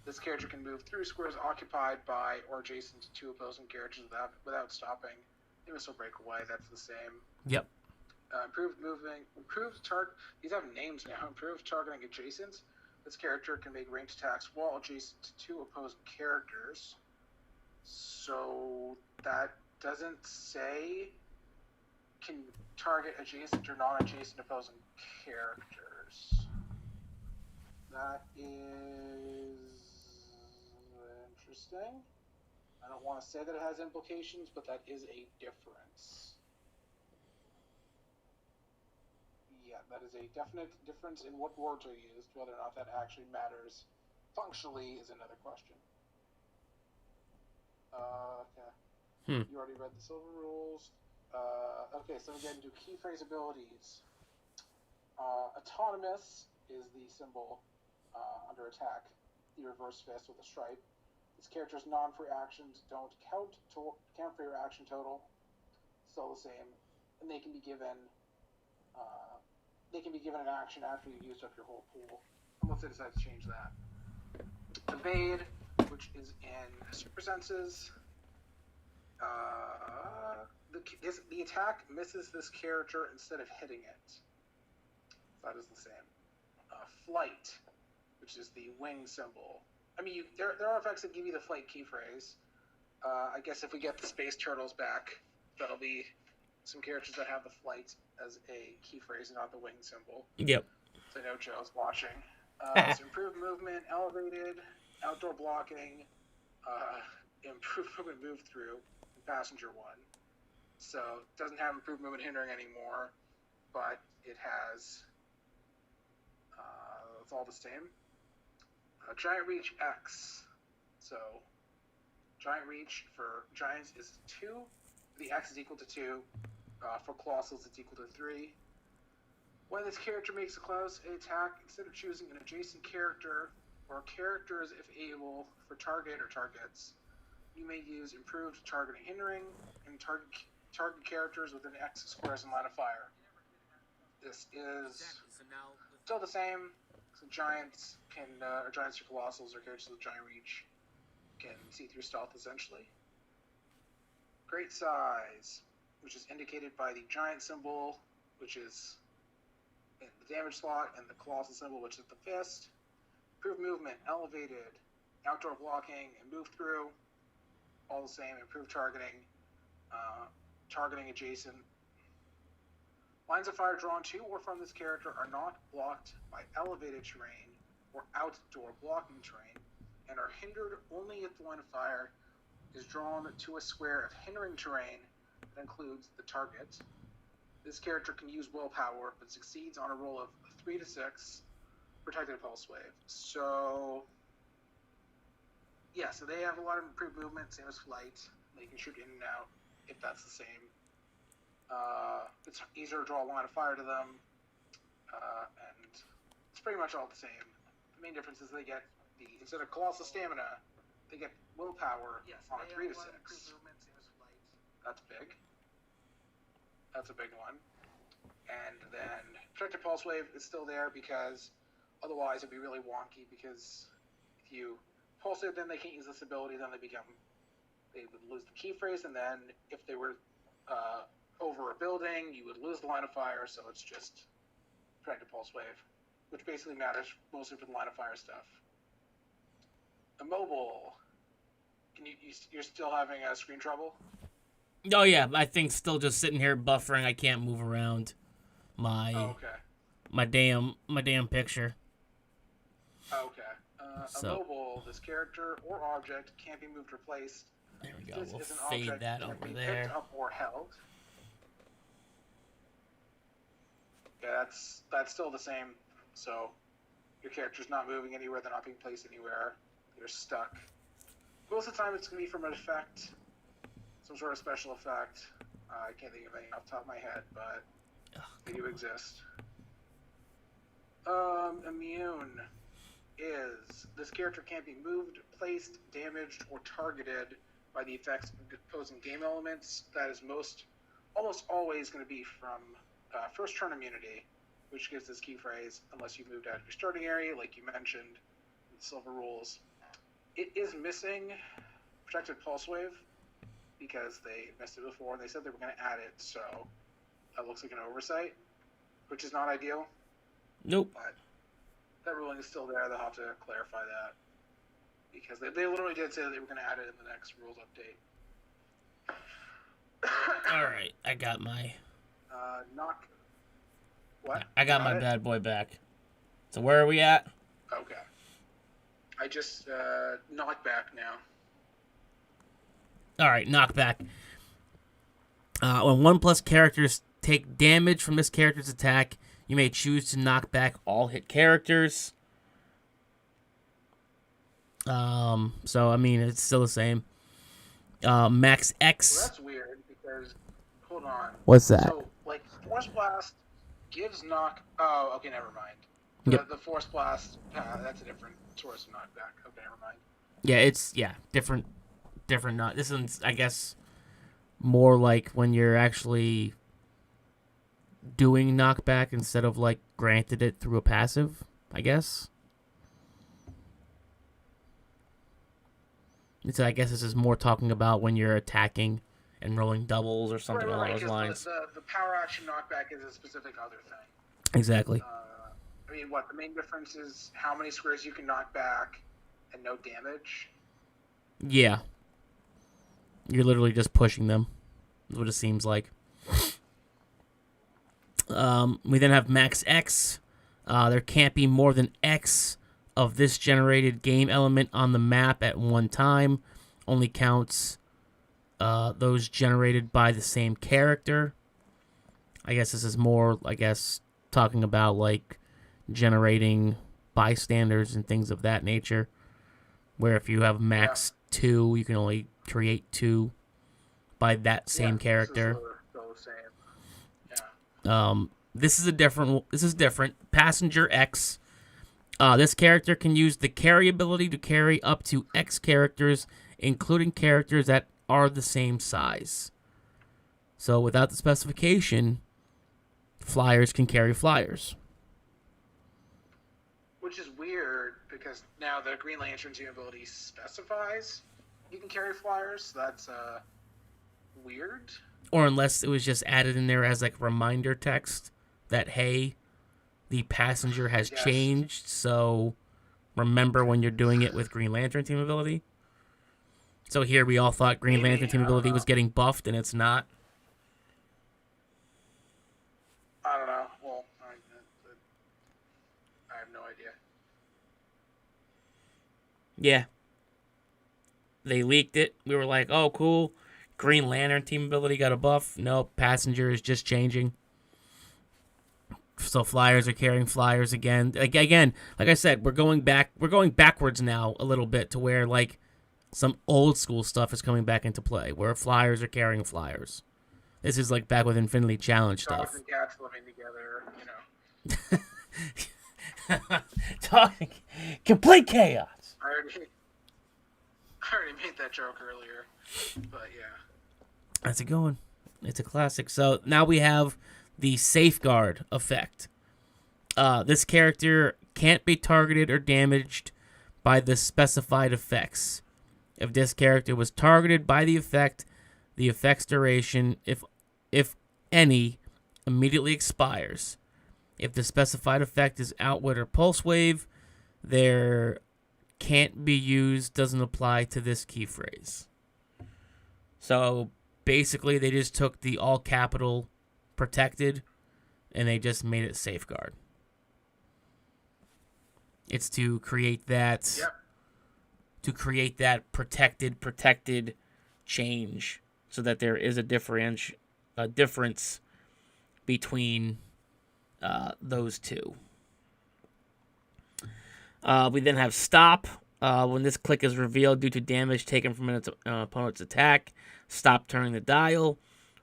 This character can move through squares occupied by or adjacent to two opposing characters without stopping. It was still breakaway. That's the same. Yep. Improved moving. These have names now. Improved targeting adjacent. This character can make ranged attacks while adjacent to two opposing characters. So that doesn't say can target adjacent or non-adjacent opposing characters. That is interesting. I don't want to say that it has implications, but that is a difference. Yeah, that is a definite difference in what words are used. Whether or not that actually matters functionally is another question. Okay. You already read the silver rules. Okay, so we get into key phrase abilities. Autonomous is the symbol under attack, the reverse fist with a stripe. This character's non-free actions don't count for your action total. Still the same, and they can be given an action after you've used up your whole pool, unless they decide to change that. Evade, which is in super senses. The attack misses this character instead of hitting it. That is the same. Flight, which is the wing symbol. I mean, there are effects that give you the flight key phrase. I guess if we get the space turtles back, that'll be some characters that have the flight as a key phrase and not the wing symbol. Yep. So I know Joe's watching. So improved movement, elevated, outdoor blocking, improved movement, move through, and passenger one. So it doesn't have improved movement hindering anymore, but it has. It's all the same. Giant reach X. So giant reach for giants is 2. The X is equal to 2. For colossals, it's equal to 3. When this character makes a close attack, instead of choosing an adjacent character or characters if able for target or targets, you may use improved targeting hindering and target characters within X squares and line of fire. This is still the same. So giants can, or giants or colossals or characters with giant reach can see through stealth essentially. Great size, which is indicated by the giant symbol, which is in the damage slot, and the colossal symbol, which is the fist. Improved movement, elevated, outdoor blocking, and move through, all the same. Improved targeting, targeting adjacent. Lines of fire drawn to or from this character are not blocked by elevated terrain or outdoor blocking terrain, and are hindered only if the line of fire is drawn to a square of hindering terrain that includes the target. This character can use willpower, but succeeds on a roll of 3 to 6, protected pulse wave. So, yeah, so they have a lot of improved movement, same as flight. They can shoot in and out if that's the same. It's easier to draw a line of fire to them, and it's pretty much all the same. The main difference is they get instead of colossal stamina, they get willpower on a 3 to 6. That's big. That's a big one. And then protected pulse wave is still there because otherwise it'd be really wonky, because if you pulse it, then they can't use this ability, then they would lose the key phrase, and then if they were over a building, you would lose the line of fire, so it's just protected pulse wave, which basically matters mostly for the line of fire stuff. Immobile. You're still having screen trouble? Oh yeah, I think still just sitting here buffering. I can't move around my my damn picture. Okay. Immobile. This character or object can't be moved or replaced. There we go. We'll fade that over there. Picked up or held. Yeah, that's still the same. So your character's not moving anywhere. They're not being placed anywhere. They're stuck. Most of the time, it's going to be from an effect, some sort of special effect. I can't think of any off the top of my head, but they do exist. Immune is this character can't be moved, placed, damaged, or targeted by the effects of opposing game elements. That is almost always going to be from first turn immunity, which gives this key phrase unless you moved out of your starting area, like you mentioned, in the silver rules. It is missing protected pulse wave because they missed it before, and they said they were going to add it, so that looks like an oversight, which is not ideal. Nope. But that ruling is still there. They'll have to clarify that because they literally did say that they were going to add it in the next rules update. All right, I got my knock. What? I got my bad boy back. So where are we at? Okay. I just knock back now. All right, knockback. When 1+ characters take damage from this character's attack, you may choose to knock back all hit characters. So I mean, it's still the same. Max X. Well, that's weird because, hold on. What's that? So, like, Force Blast gives knock. Oh, okay, never mind. Yep. The Force Blast, that's a different source of knockback. Okay, never mind. Yeah, it's different. Not this one's, I guess, more like when you're actually doing knockback instead of like granted it through a passive, I guess. I guess this is more talking about when you're attacking and rolling doubles or something along those lines. The power action knockback is a specific other thing. Exactly. I mean, the main difference is how many squares you can knock back and no damage? Yeah. You're literally just pushing them, is what it seems like. We then have Max X. There can't be more than X of this generated game element on the map at one time. Only counts those generated by the same character. I guess this is more, talking about, like, generating bystanders and things of that nature. Where if you have max 2, you can only create 2 by that same character. This is different. Passenger X. This character can use the carry ability to carry up to X characters, including characters that are the same size. So without the specification, flyers can carry flyers. Which is weird, because now the Green Lantern team ability specifies you can carry flyers, so that's weird. Or unless it was just added in there as like reminder text that, hey, the passenger has changed, so remember when you're doing it with Green Lantern team ability. So here we all thought Green Lantern team ability was getting buffed, and it's not. I don't know. Well, I have no idea. Yeah. They leaked it. We were like, oh, cool. Green Lantern team ability got a buff. Nope, passenger is just changing. So flyers are carrying flyers again. Again, like I said, we're going backwards now a little bit to where like some old school stuff is coming back into play, where flyers are carrying flyers. This is like back with Infinity Challenge stuff. Dogs and cats living together, Talking complete chaos. I already made that joke earlier, but yeah. That's a good one. It's a classic. So now we have the Safeguard effect. This character can't be targeted or damaged by the specified effects. If this character was targeted by the effect's duration, if any, immediately expires. If the specified effect is Outwit or Pulse Wave, their can't be used doesn't apply to this key phrase. So basically they just took the all capital protected and they just made it Safeguard. It's to create that protected change so that there is a difference between those two. We then have Stop. When this click is revealed due to damage taken from an opponent's attack, stop turning the dial.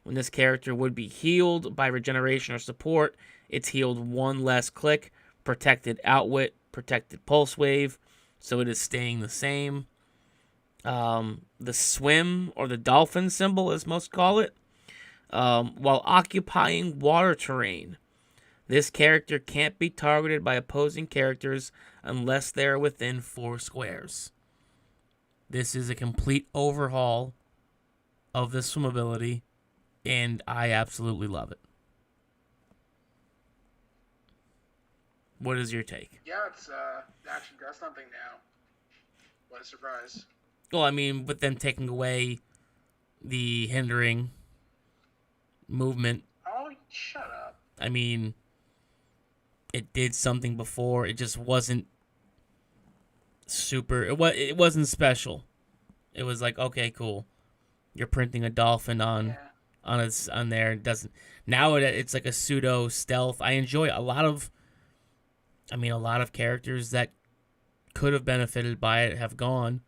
When this character would be healed by regeneration or support, it's healed one less click. Protected Outwit, protected Pulse Wave, so it is staying the same. The Swim, or the Dolphin symbol, as most call it. While occupying water terrain, this character can't be targeted by opposing characters unless they're within 4 squares. This is a complete overhaul of the swim ability, and I absolutely love it. What is your take? Yeah, it's actually got something now. What a surprise. Well, I mean, with them taking away the hindering movement. Oh, Shut up. I mean, it did something before. It just wasn't super. It wasn't special. It was like, okay, cool. You're printing a dolphin on there. It doesn't now. It's like a pseudo stealth. I enjoy a lot of characters that could have benefited by it have gone,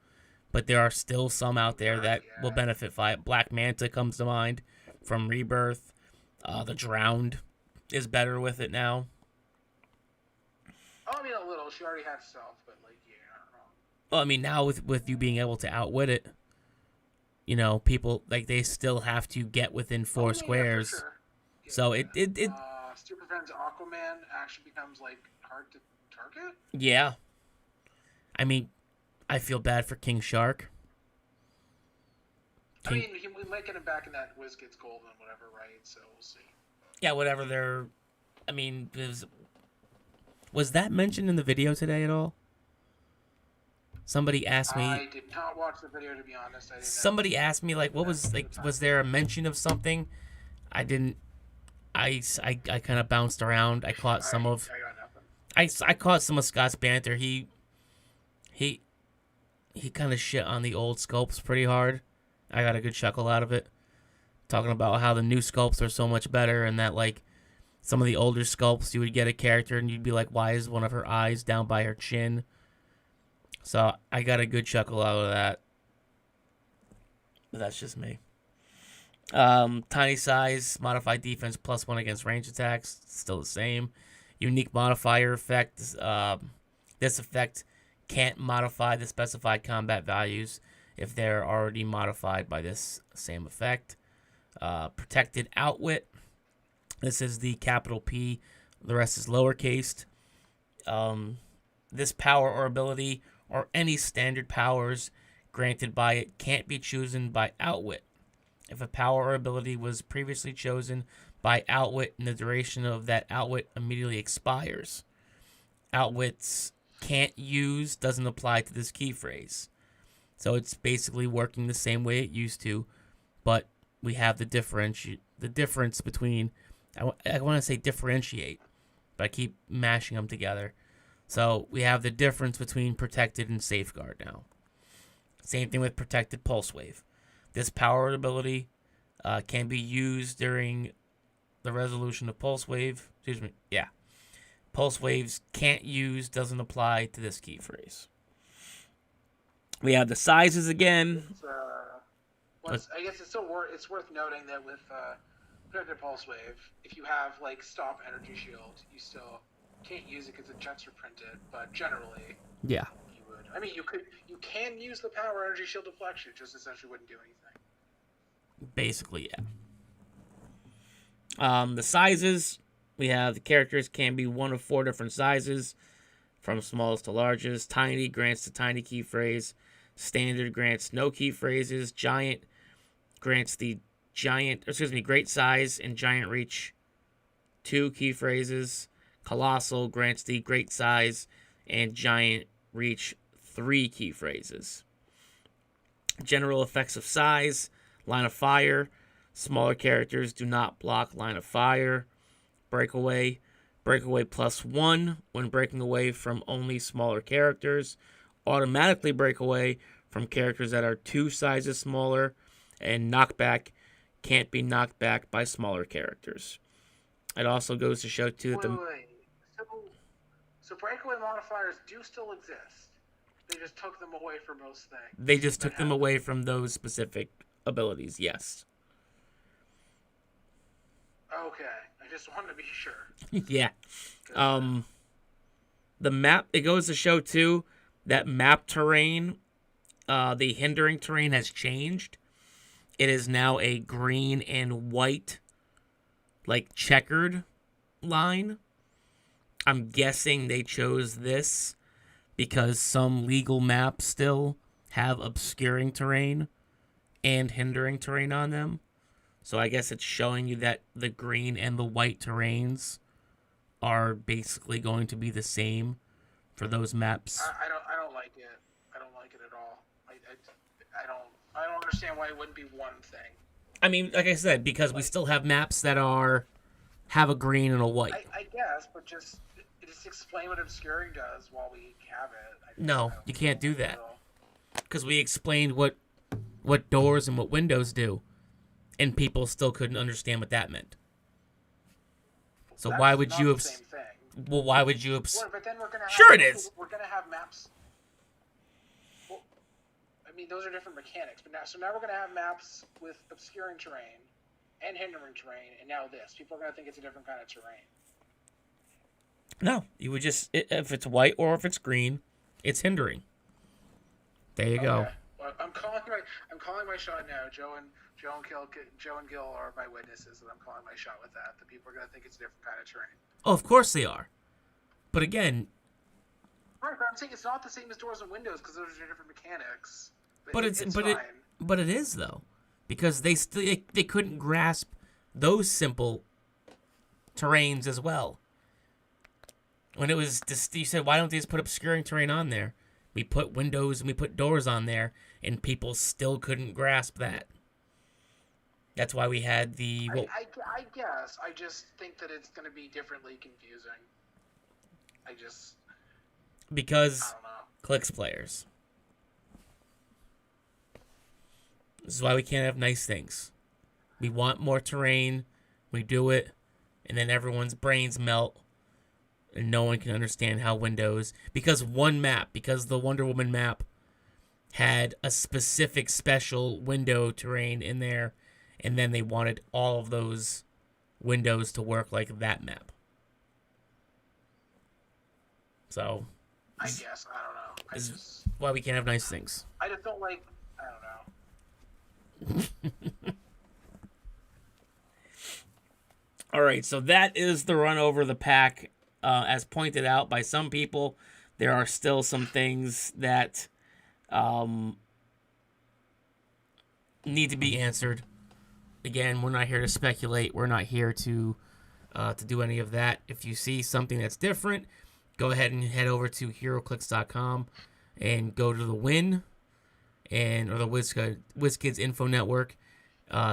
but there are still some out there that will benefit by it. Black Manta comes to mind from Rebirth. The Drowned is better with it now. Oh, I mean, a little. She already had stealth, but like, yeah, not wrong. Well, I mean, now with you being able to outwit it, people like they still have to get within 4 squares. Yeah, for sure. So it Super Friends Aquaman actually becomes like hard to target. Yeah. I mean, I feel bad for King Shark. I mean, we might get him back in that Wizkids Gold and whatever, right? So we'll see. Yeah, whatever they're. I mean, was that mentioned in the video today at all? Somebody asked me. I did not watch the video, to be honest. I didn't somebody asked me, like, what was, like, was there a mention of something? I didn't. I kind of bounced around. I caught some of. I got nothing. I caught some of Scott's banter. He kind of shit on the old sculpts pretty hard. I got a good chuckle out of it. Talking about how the new sculpts are so much better, and that, like, some of the older sculpts, you would get a character and you'd be like, why is one of her eyes down by her chin? So I got a good chuckle out of that. But that's just me. Tiny size, modified defense, +1 against range attacks. Still the same. Unique modifier effect. This effect can't modify the specified combat values if they're already modified by this same effect. Protected outwit. This is the capital P. The rest is lowercased. This power or ability or any standard powers granted by it can't be chosen by outwit. If a power or ability was previously chosen by outwit and the duration of that outwit immediately expires. Outwits can't use doesn't apply to this key phrase. So it's basically working the same way it used to, but we have the difference between, I want to say differentiate, but I keep mashing them together. So we have the difference between protected and safeguard now. Same thing with protected pulse wave. This power ability can be used during the resolution of pulse wave. Pulse waves can't use, doesn't apply to this key phrase. We have the sizes again. I guess it's worth noting that with protected pulse wave, if you have like stop energy shield, you still can't use it because the checks are printed. But generally, yeah, you would. I mean, you can use the power energy shield deflection, just essentially wouldn't do anything. Basically, yeah. The sizes, we have the characters can be one of 4 different sizes, from smallest to largest. Tiny grants the tiny key phrase. Standard grants no key phrases. Giant grants the great size and giant reach 2 key phrases. Colossal grants the great size and giant reach 3 key phrases. General effects of size. Line of fire. Smaller characters do not block line of fire. Breakaway. Breakaway +1 when breaking away from only smaller characters. Automatically break away from characters that are 2 sizes smaller. And knockback can't be knocked back by smaller characters. It also goes to show, too, that So breakaway modifiers do still exist. They just took them away from most things. They just took them away from those specific abilities, yes. Okay, I just wanted to be sure. Yeah. The map, it goes to show, too, that map terrain, the hindering terrain has changed. It is now a green and white, like, checkered line. I'm guessing they chose this because some legal maps still have obscuring terrain and hindering terrain on them. So I guess it's showing you that the green and the white terrains are basically going to be the same for those maps. I don't like it. I don't like it at all. I don't understand why it wouldn't be one thing. I mean, like I said, because we still have maps that are have a green and a white. I guess, but just explain what obscuring does while we have it. No, you can't do that. Because we explained what doors and what windows do, and people still couldn't understand what that meant. So that's why would not you? The same thing. Well, why would you? Well, but then we're gonna have, sure, it is. We're gonna have maps. Well, I mean, those are different mechanics. But now we're gonna have maps with obscuring terrain and hindering terrain, and now this. People are gonna think it's a different kind of terrain. No, you would just if it's white or if it's green, it's hindering. There you go. Well, I'm calling my shot now. Joe and Gil are my witnesses, and I'm calling my shot with that. The people are gonna think it's a different kind of terrain. Oh, of course they are. But again, right? But I'm saying it's not the same as doors and windows because those are different mechanics. But it is though, because they couldn't grasp those simple terrains as well. When it was just, you said, why don't they just put obscuring terrain on there? We put windows and we put doors on there, and people still couldn't grasp that. That's why we had the... Well, I guess. I just think that it's going to be differently confusing. Because I don't know. Clix players. This is why we can't have nice things. We want more terrain, we do it, and then everyone's brains melt, and no one can understand how Windows... Because the Wonder Woman map had a specific special window terrain in there, and then they wanted all of those windows to work like that map. So... I guess. I don't know. This is why we can't have nice things. I just don't like... I don't know. All right, so that is the run over the PAC. As pointed out by some people, there are still some things that need to be answered. Again, we're not here to speculate. We're not here to do any of that. If you see something that's different, go ahead and head over to HeroClix.com and go to the Win or the Wizkids Info Network.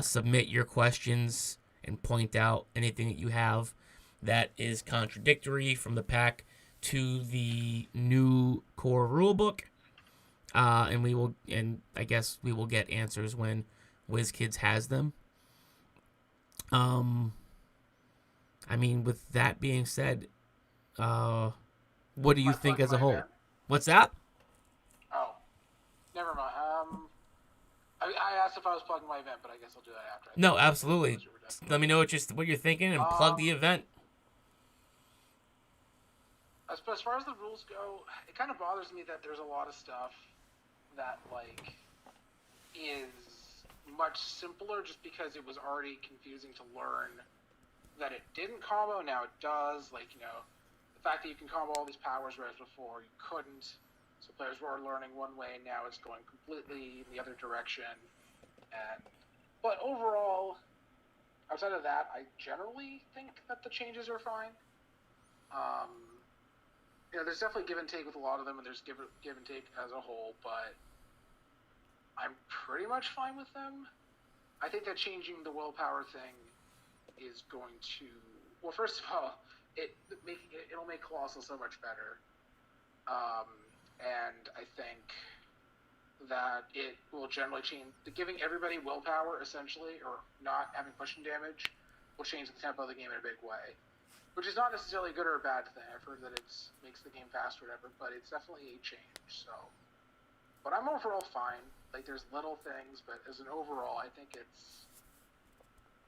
Submit your questions and point out anything that you have that is contradictory from the PAC to the new core rulebook. And I guess we will get answers when Wizkids has them. I mean, with that being said, what do you think as a whole? What's that? Oh, never mind. I asked if I was plugging my event, but I guess I'll do that after. No, absolutely. Let me know what you're thinking and plug the event. As far as the rules go, it kind of bothers me that there's a lot of stuff that is much simpler just because it was already confusing to learn that it didn't combo, now it does. The fact that you can combo all these powers, whereas before you couldn't. So players were learning one way, and now it's going completely in the other direction. But overall, outside of that, I generally think that the changes are fine. There's definitely give and take with a lot of them, and there's give and take as a whole, but I'm pretty much fine with them. I think that changing the willpower thing is going to... Well, first of all, it'll make Colossal so much better. And I think that it will generally change... Giving everybody willpower, essentially, or not having pushing damage, will change the tempo of the game in a big way. Which is not necessarily a good or a bad thing. I've heard that it makes the game faster or whatever, but it's definitely a change, so... But I'm overall fine. There's little things, but as an overall, I think it's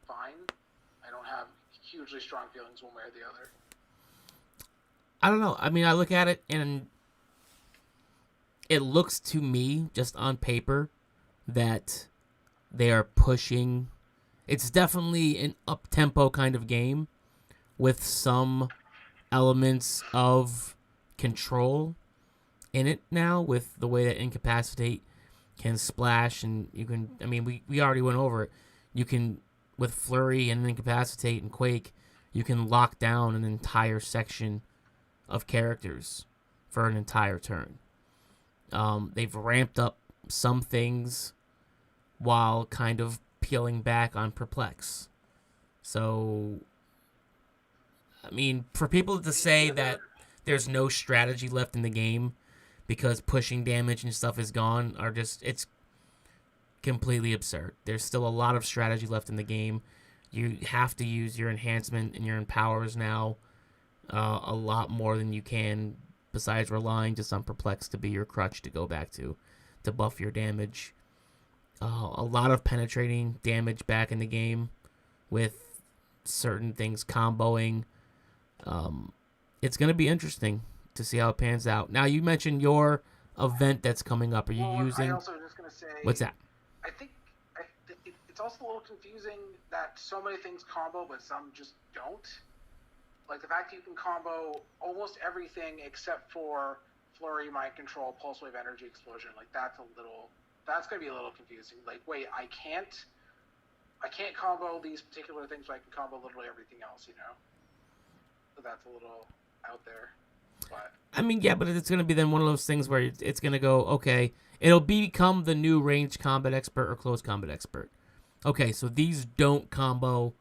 fine. I don't have hugely strong feelings one way or the other. I don't know. I mean, I look at it, and it looks to me, just on paper, that they are pushing... It's definitely an up-tempo kind of game, with some elements of control in it now, with the way that Incapacitate can splash, and you can... I mean, we already went over it. You can, with Flurry and Incapacitate and Quake, you can lock down an entire section of characters for an entire turn. They've ramped up some things while kind of peeling back on Perplex. So... I mean, for people to say that there's no strategy left in the game because pushing damage and stuff is gone it's completely absurd. There's still a lot of strategy left in the game. You have to use your enhancement and your empowers now a lot more than you can, besides relying just on Perplex to be your crutch to go back to buff your damage. A lot of penetrating damage back in the game with certain things comboing. It's going to be interesting to see how it pans out. Now, you mentioned your event that's coming up. Are you using... I also was just going to say... What's that? I think it's also a little confusing that so many things combo, but some just don't. Like the fact that you can combo almost everything except for Flurry, Mind Control, Pulse Wave, Energy Explosion. Like that's going to be a little confusing. Like, wait, I can't combo these particular things, but I can combo literally everything else, you know? So that's a little out there. But I mean, yeah, but it's going to be then one of those things where it's going to go, okay, it'll become the new ranged combat expert or close combat expert. Okay, so these don't combo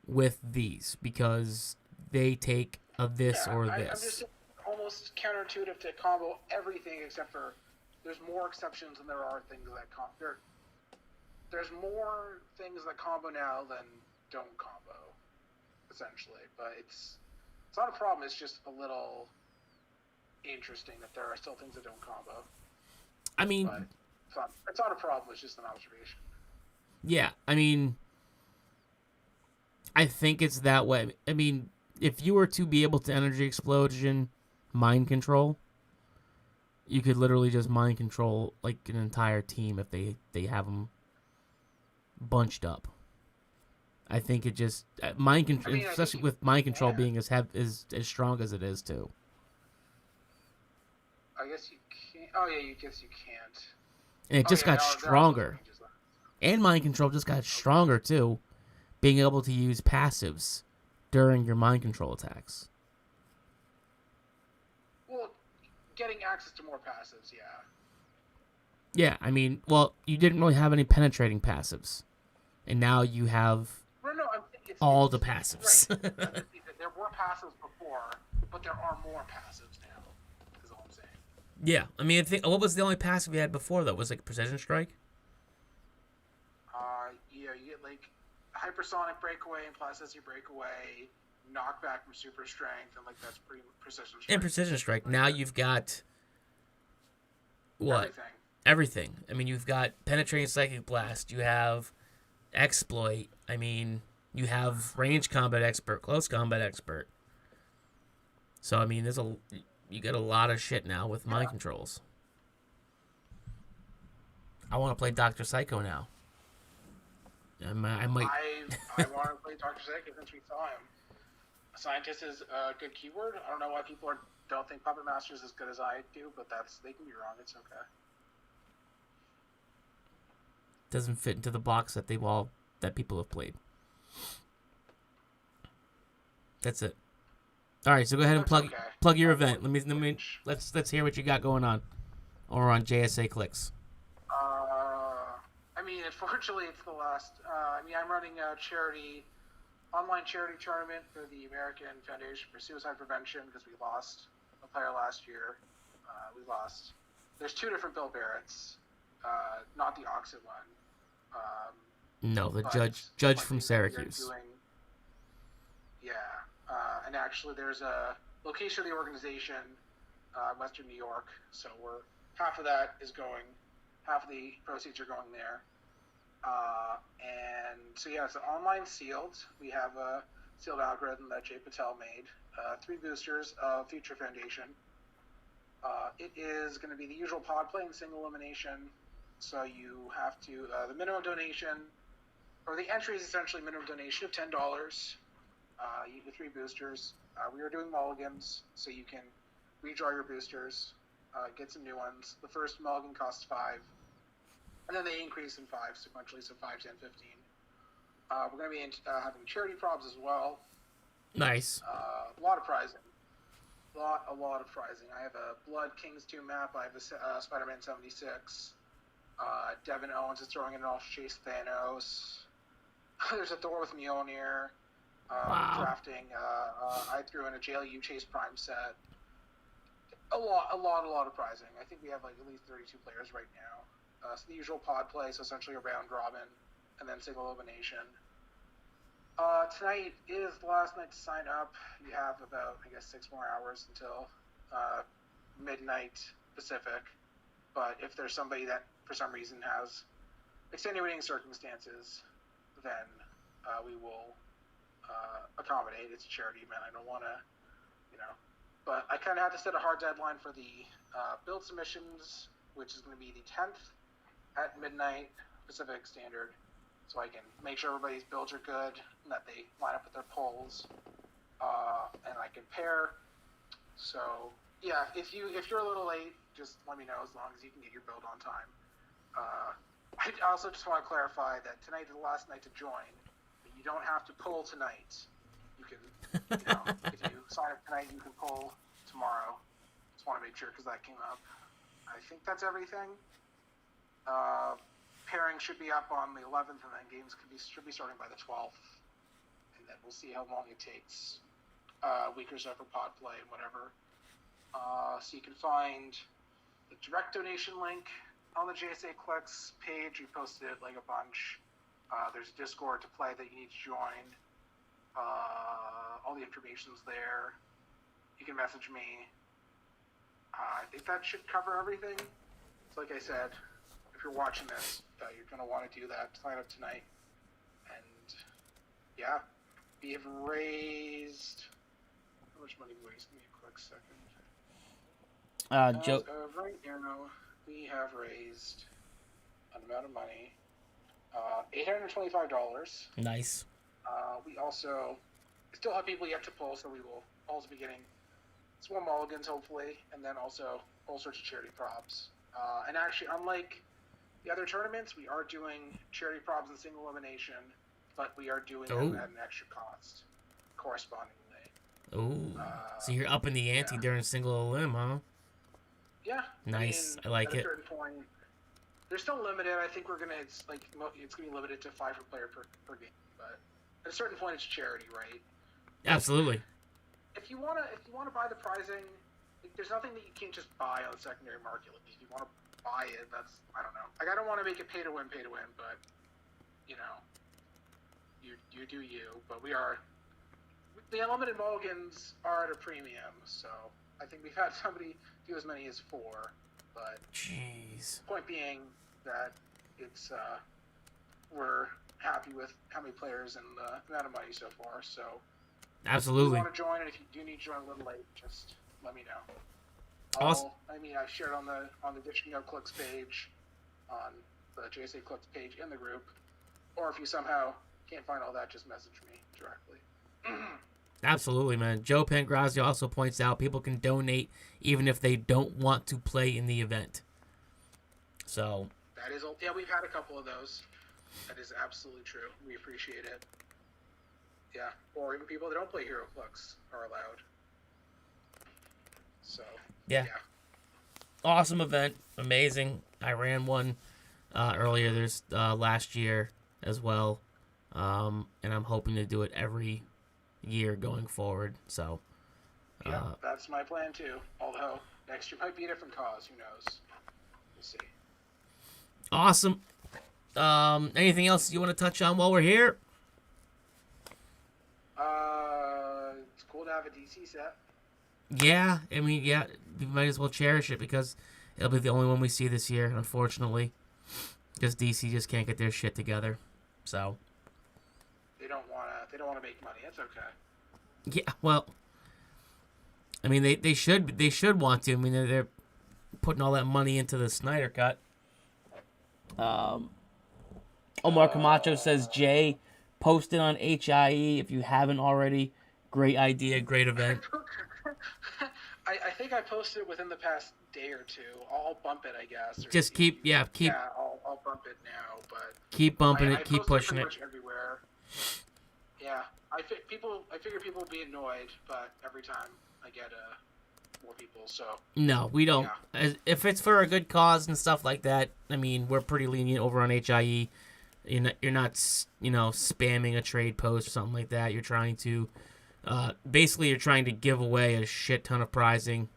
with these because they take a this or this. I'm just almost counterintuitive to combo everything except for there's more exceptions than there are things that there's more things that combo now than don't combo, essentially. But it's not a problem. It's just a little interesting that there are still things that don't combo. I mean, it's not a problem. It's just an observation. Yeah, I mean, I think it's that way. I mean, if you were to be able to energy explosion, mind control, you could literally just mind control like an entire team if they have them bunched up. I think it just mind control, especially with mind control being as strong as it is too. I guess you can't. Oh yeah, guess you can't. And it just got stronger. And mind control just got stronger too, being able to use passives during your mind control attacks. Well, getting access to more passives, yeah. Yeah, I mean, well, you didn't really have any penetrating passives, and now you have all the passives. Right. There were passives before, but there are more passives now. Is all I'm saying. Yeah, I mean, I think what was the only passive you had before though? Was like Precision Strike. Yeah, you get like Hypersonic Breakaway and Plasticity Breakaway, knockback from Super Strength, and like that's pretty Precision Strike. And Precision Strike. Now you've got what? Everything. I mean, you've got Penetrating Psychic Blast. You have Exploit. I mean, you have Range Combat Expert, Close Combat Expert. So I mean, you get a lot of shit now with mind controls. I want to play Dr. Psycho now. I might. I want to play Dr. Psycho since we saw him. Scientist is a good keyword. I don't know why people don't think Puppet Master is as good as I do, but they can be wrong. It's okay. Doesn't fit into the box that that people have played. That's it. All right, so go ahead and plug your event. Let's hear what you got going on, or on JSA Clix. I mean, unfortunately, it's the last. I'm running a online charity tournament for the American Foundation for Suicide Prevention because we lost a player last year. There's two different Bill Barretts, not the Oxid one. No, the judge from Syracuse. And actually, there's a location of the organization, Western New York. So half of the proceeds are going there. And so it's online sealed. We have a sealed algorithm that Jay Patel made. 3 boosters of Future Foundation. It is going to be the usual pod play and single elimination. So you have to the minimum donation, or the entry is essentially minimum donation of $10. You get 3 boosters. We are doing mulligans, so you can redraw your boosters, get some new ones. The first mulligan costs 5. And then they increase in 5 sequentially, so 5, 10, 15. We're going to be having charity props as well. Nice. A lot of prizing. A lot of prizing. I have a Blood Kings 2 map. I have a Spider-Man 76. Devin Owens is throwing in an Ultra Chase Thanos. There's a Thor with Mjolnir. Wow. Drafting. I threw in a JLU Chase Prime set. A lot of prizing. I think we have like at least 32 players right now. So the usual pod play, so essentially a round robin, and then single elimination. Tonight is the last night to sign up. You have about, I guess, 6 more hours until midnight Pacific. But if there's somebody that, for some reason, has extenuating circumstances, then we will accommodate. It's a charity event. I don't want to, But I kind of had to set a hard deadline for the build submissions, which is going to be the 10th at midnight Pacific Standard, so I can make sure everybody's builds are good and that they line up with their polls, and I can pair. So yeah, if you're a little late, just let me know, as long as you can get your build on time. I also just want to clarify that tonight is the last night to join. You don't have to pull tonight. You can, if you sign up tonight, you can pull tomorrow. Just want to make sure, because that came up. I think that's everything. Pairing should be up on the 11th, and then games should be starting by the 12th. And then we'll see how long it takes. A week or so for pod play and whatever. So you can find the direct donation link on the JSA Clix page. We posted it like a bunch. There's a Discord to play that you need to join. All the information's there. You can message me. I think that should cover everything. So like I said, if you're watching this, you're going to want to do that. Sign up tonight. And yeah, we have raised... How much money we raised? Give me a quick second. Joe. Right now, we have raised an amount of money. $825. Nice. We also still have people yet to pull, so we will also be getting some more mulligans, hopefully, and then also all sorts of charity props. And actually, unlike the other tournaments, we are doing charity props in single elimination, but we are doing them at an extra cost, correspondingly. So you're upping the ante during single elim, huh? Yeah. Nice. I like it. At a certain point, they're still limited. I think it's gonna be limited to 5 per player per game. But at a certain point, it's charity, right? Absolutely. If you wanna buy the prizing, there's nothing that you can't just buy on the secondary market. Like, if you want to buy it, that's, I don't know. Like, I don't want to make it pay to win, but you do you. But the unlimited mulligans are at a premium, so I think we've had somebody do as many as 4. But jeez. Point being that it's we're happy with how many players and the amount of money so far. So absolutely. If you want to join, and if you do need to join a little late, just let me know. Awesome. I shared on the Dishin Clix page, on the JSA Clix page in the group, or if you somehow can't find all that, just message me directly. Absolutely, man. Joe Pangrazio also points out people can donate even if they don't want to play in the event. So that is, yeah, we've had a couple of those. That is absolutely true. We appreciate it. Yeah, or even people that don't play HeroClix are allowed. So yeah. Awesome event, amazing. I ran one earlier this last year as well, and I'm hoping to do it every year going forward. So yeah, that's my plan too. Although next year might be a different cause. Who knows? We'll see. Awesome. Anything else you want to touch on while we're here? It's cool to have a DC set. Yeah, I mean, yeah, we might as well cherish it because it'll be the only one we see this year, unfortunately. Because DC just can't get their shit together. So they don't wanna make money. It's okay. Yeah, well, I mean, they should want to. I mean, they're putting all that money into the Snyder Cut. Omar Camacho says, Jay, post it on HIE if you haven't already. Great idea, great event. I think I posted it within the past day or two. I'll bump it, I guess. Just keep. Yeah, I'll bump it now, but keep bumping it, keep pushing it. Much everywhere. Yeah, I figure people will be annoyed, but every time I get more people, so. No, we don't. Yeah. If it's for a good cause and stuff like that, I mean, we're pretty lenient over on HIE. You're not spamming a trade post or something like that. You're trying to basically you're trying to give away a shit ton of prizing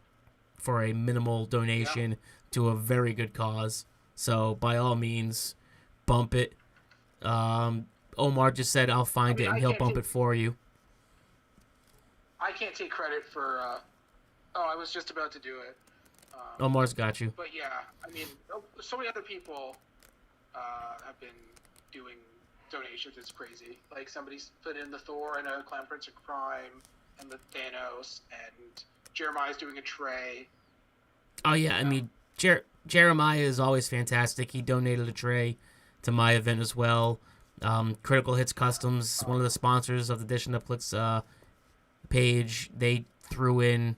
for a minimal donation to a very good cause. So by all means, bump it. Omar just said I'll find it and he'll bump it for you. I can't take credit for. I was just about to do it. Omar's got you. But yeah, I mean, so many other people have been doing donations. It's crazy. Like somebody's put in the Thor and a Clown Prince of Crime and the Thanos, and Jeremiah's doing a tray. Oh yeah, I mean Jeremiah is always fantastic. He donated a tray to my event as well. Critical Hits Customs, one of the sponsors of the Dishin Clix page, they threw in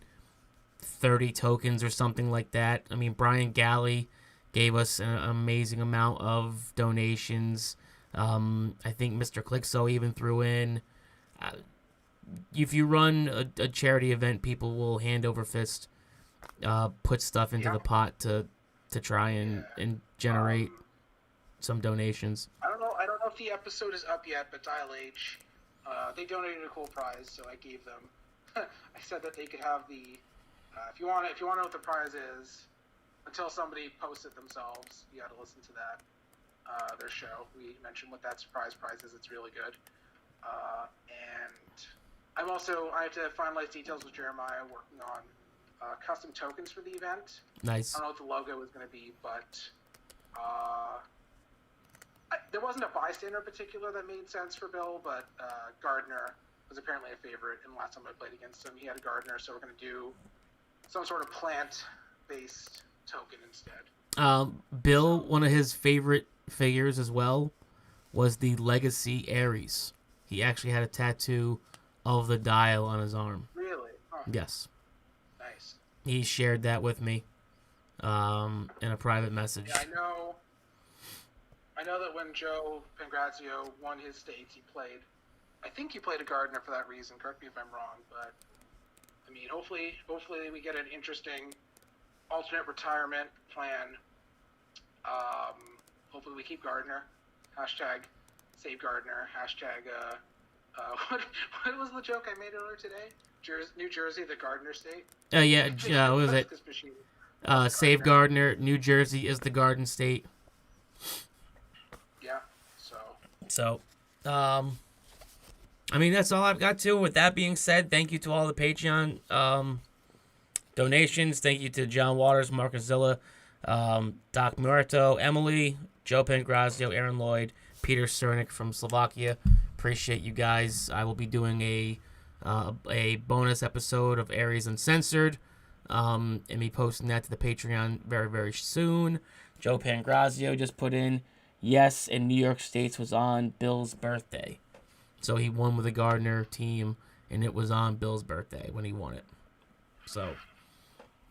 30 tokens or something like that. I mean, Brian Galley gave us an amazing amount of donations. I think Mr. Clixo even threw in. If you run a charity event, people will hand over fist put stuff into the pot to try and generate some donations. I don't know if the episode is up yet, but Dial H, they donated a cool prize, so I gave them. I said that they could have the. If you want to know what the prize is, until somebody posts it themselves, you got to listen to that. Their show. We mentioned what that surprise prize is. It's really good. And I have to finalize details with Jeremiah, working on custom tokens for the event. Nice. I don't know what the logo is going to be, but there wasn't a bystander in particular that made sense for Bill, but Gardner was apparently a favorite, and last time I played against him, he had a Gardner, so we're going to do some sort of plant-based token instead. Bill, one of his favorite figures as well was the Legacy Ares. He actually had a tattoo of the dial on his arm. Really? Huh. Yes. Nice. He shared that with me in a private message. Yeah, I know that when Joe Pangrazio won his states, I think he played a Gardner for that reason. Correct me if I'm wrong, but I mean, hopefully we get an interesting alternate retirement plan. Hopefully we keep Gardner. Hashtag save Gardner. Hashtag what was the joke I made earlier today? New Jersey, the Gardner state. What was it? Save Gardner. New Jersey is the Garden State. Yeah. So, I mean, that's all I've got to. With that being said, thank you to all the Patreon donations. Thank you to John Waters, Marcus Zilla, Doc Muerto, Emily, Joe Pangrazio, Aaron Lloyd, Peter Cernik from Slovakia. Appreciate you guys. I will be doing a bonus episode of Aries Uncensored, and be posting that to the Patreon very, very soon. Joe Pangrazio just put in, yes, and New York State's was on Bill's birthday. So he won with the Gardner team, and it was on Bill's birthday when he won it. So.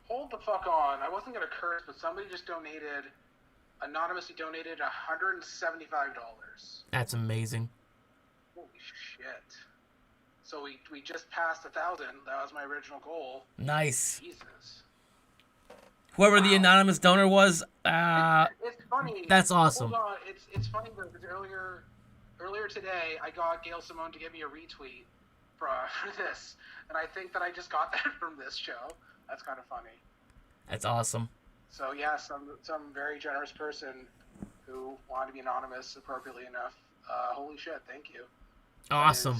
Hold the fuck on. I wasn't going to curse, but somebody just anonymously donated $175. That's amazing. Holy shit. So we just passed 1,000. That was my original goal. Nice. Jesus. Whoever the anonymous donor was, it's funny. That's awesome. Hold on. It's funny because earlier today, I got Gail Simone to give me a retweet for this, and I think that I just got that from this show. That's kind of funny. That's awesome. So yeah, some very generous person who wanted to be anonymous appropriately enough. Holy shit! Thank you. Awesome.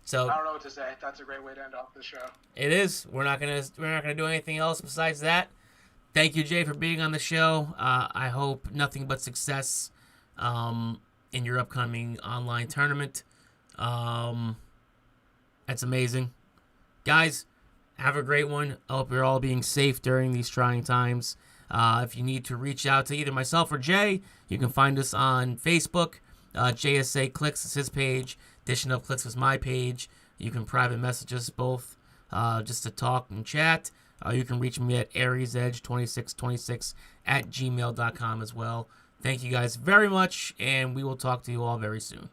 So I don't know what to say. That's a great way to end off the show. It is. We're not gonna do anything else besides that. Thank you, Jay, for being on the show. I hope nothing but success in your upcoming online tournament. That's amazing. Guys, have a great one. I hope you're all being safe during these trying times. If you need to reach out to either myself or Jay, you can find us on Facebook. JSA Clix is his page. Dishin Clix is my page. You can private message us both just to talk and chat. You can reach me at AriesEdge2626 @gmail.com as well. Thank you guys very much, and we will talk to you all very soon.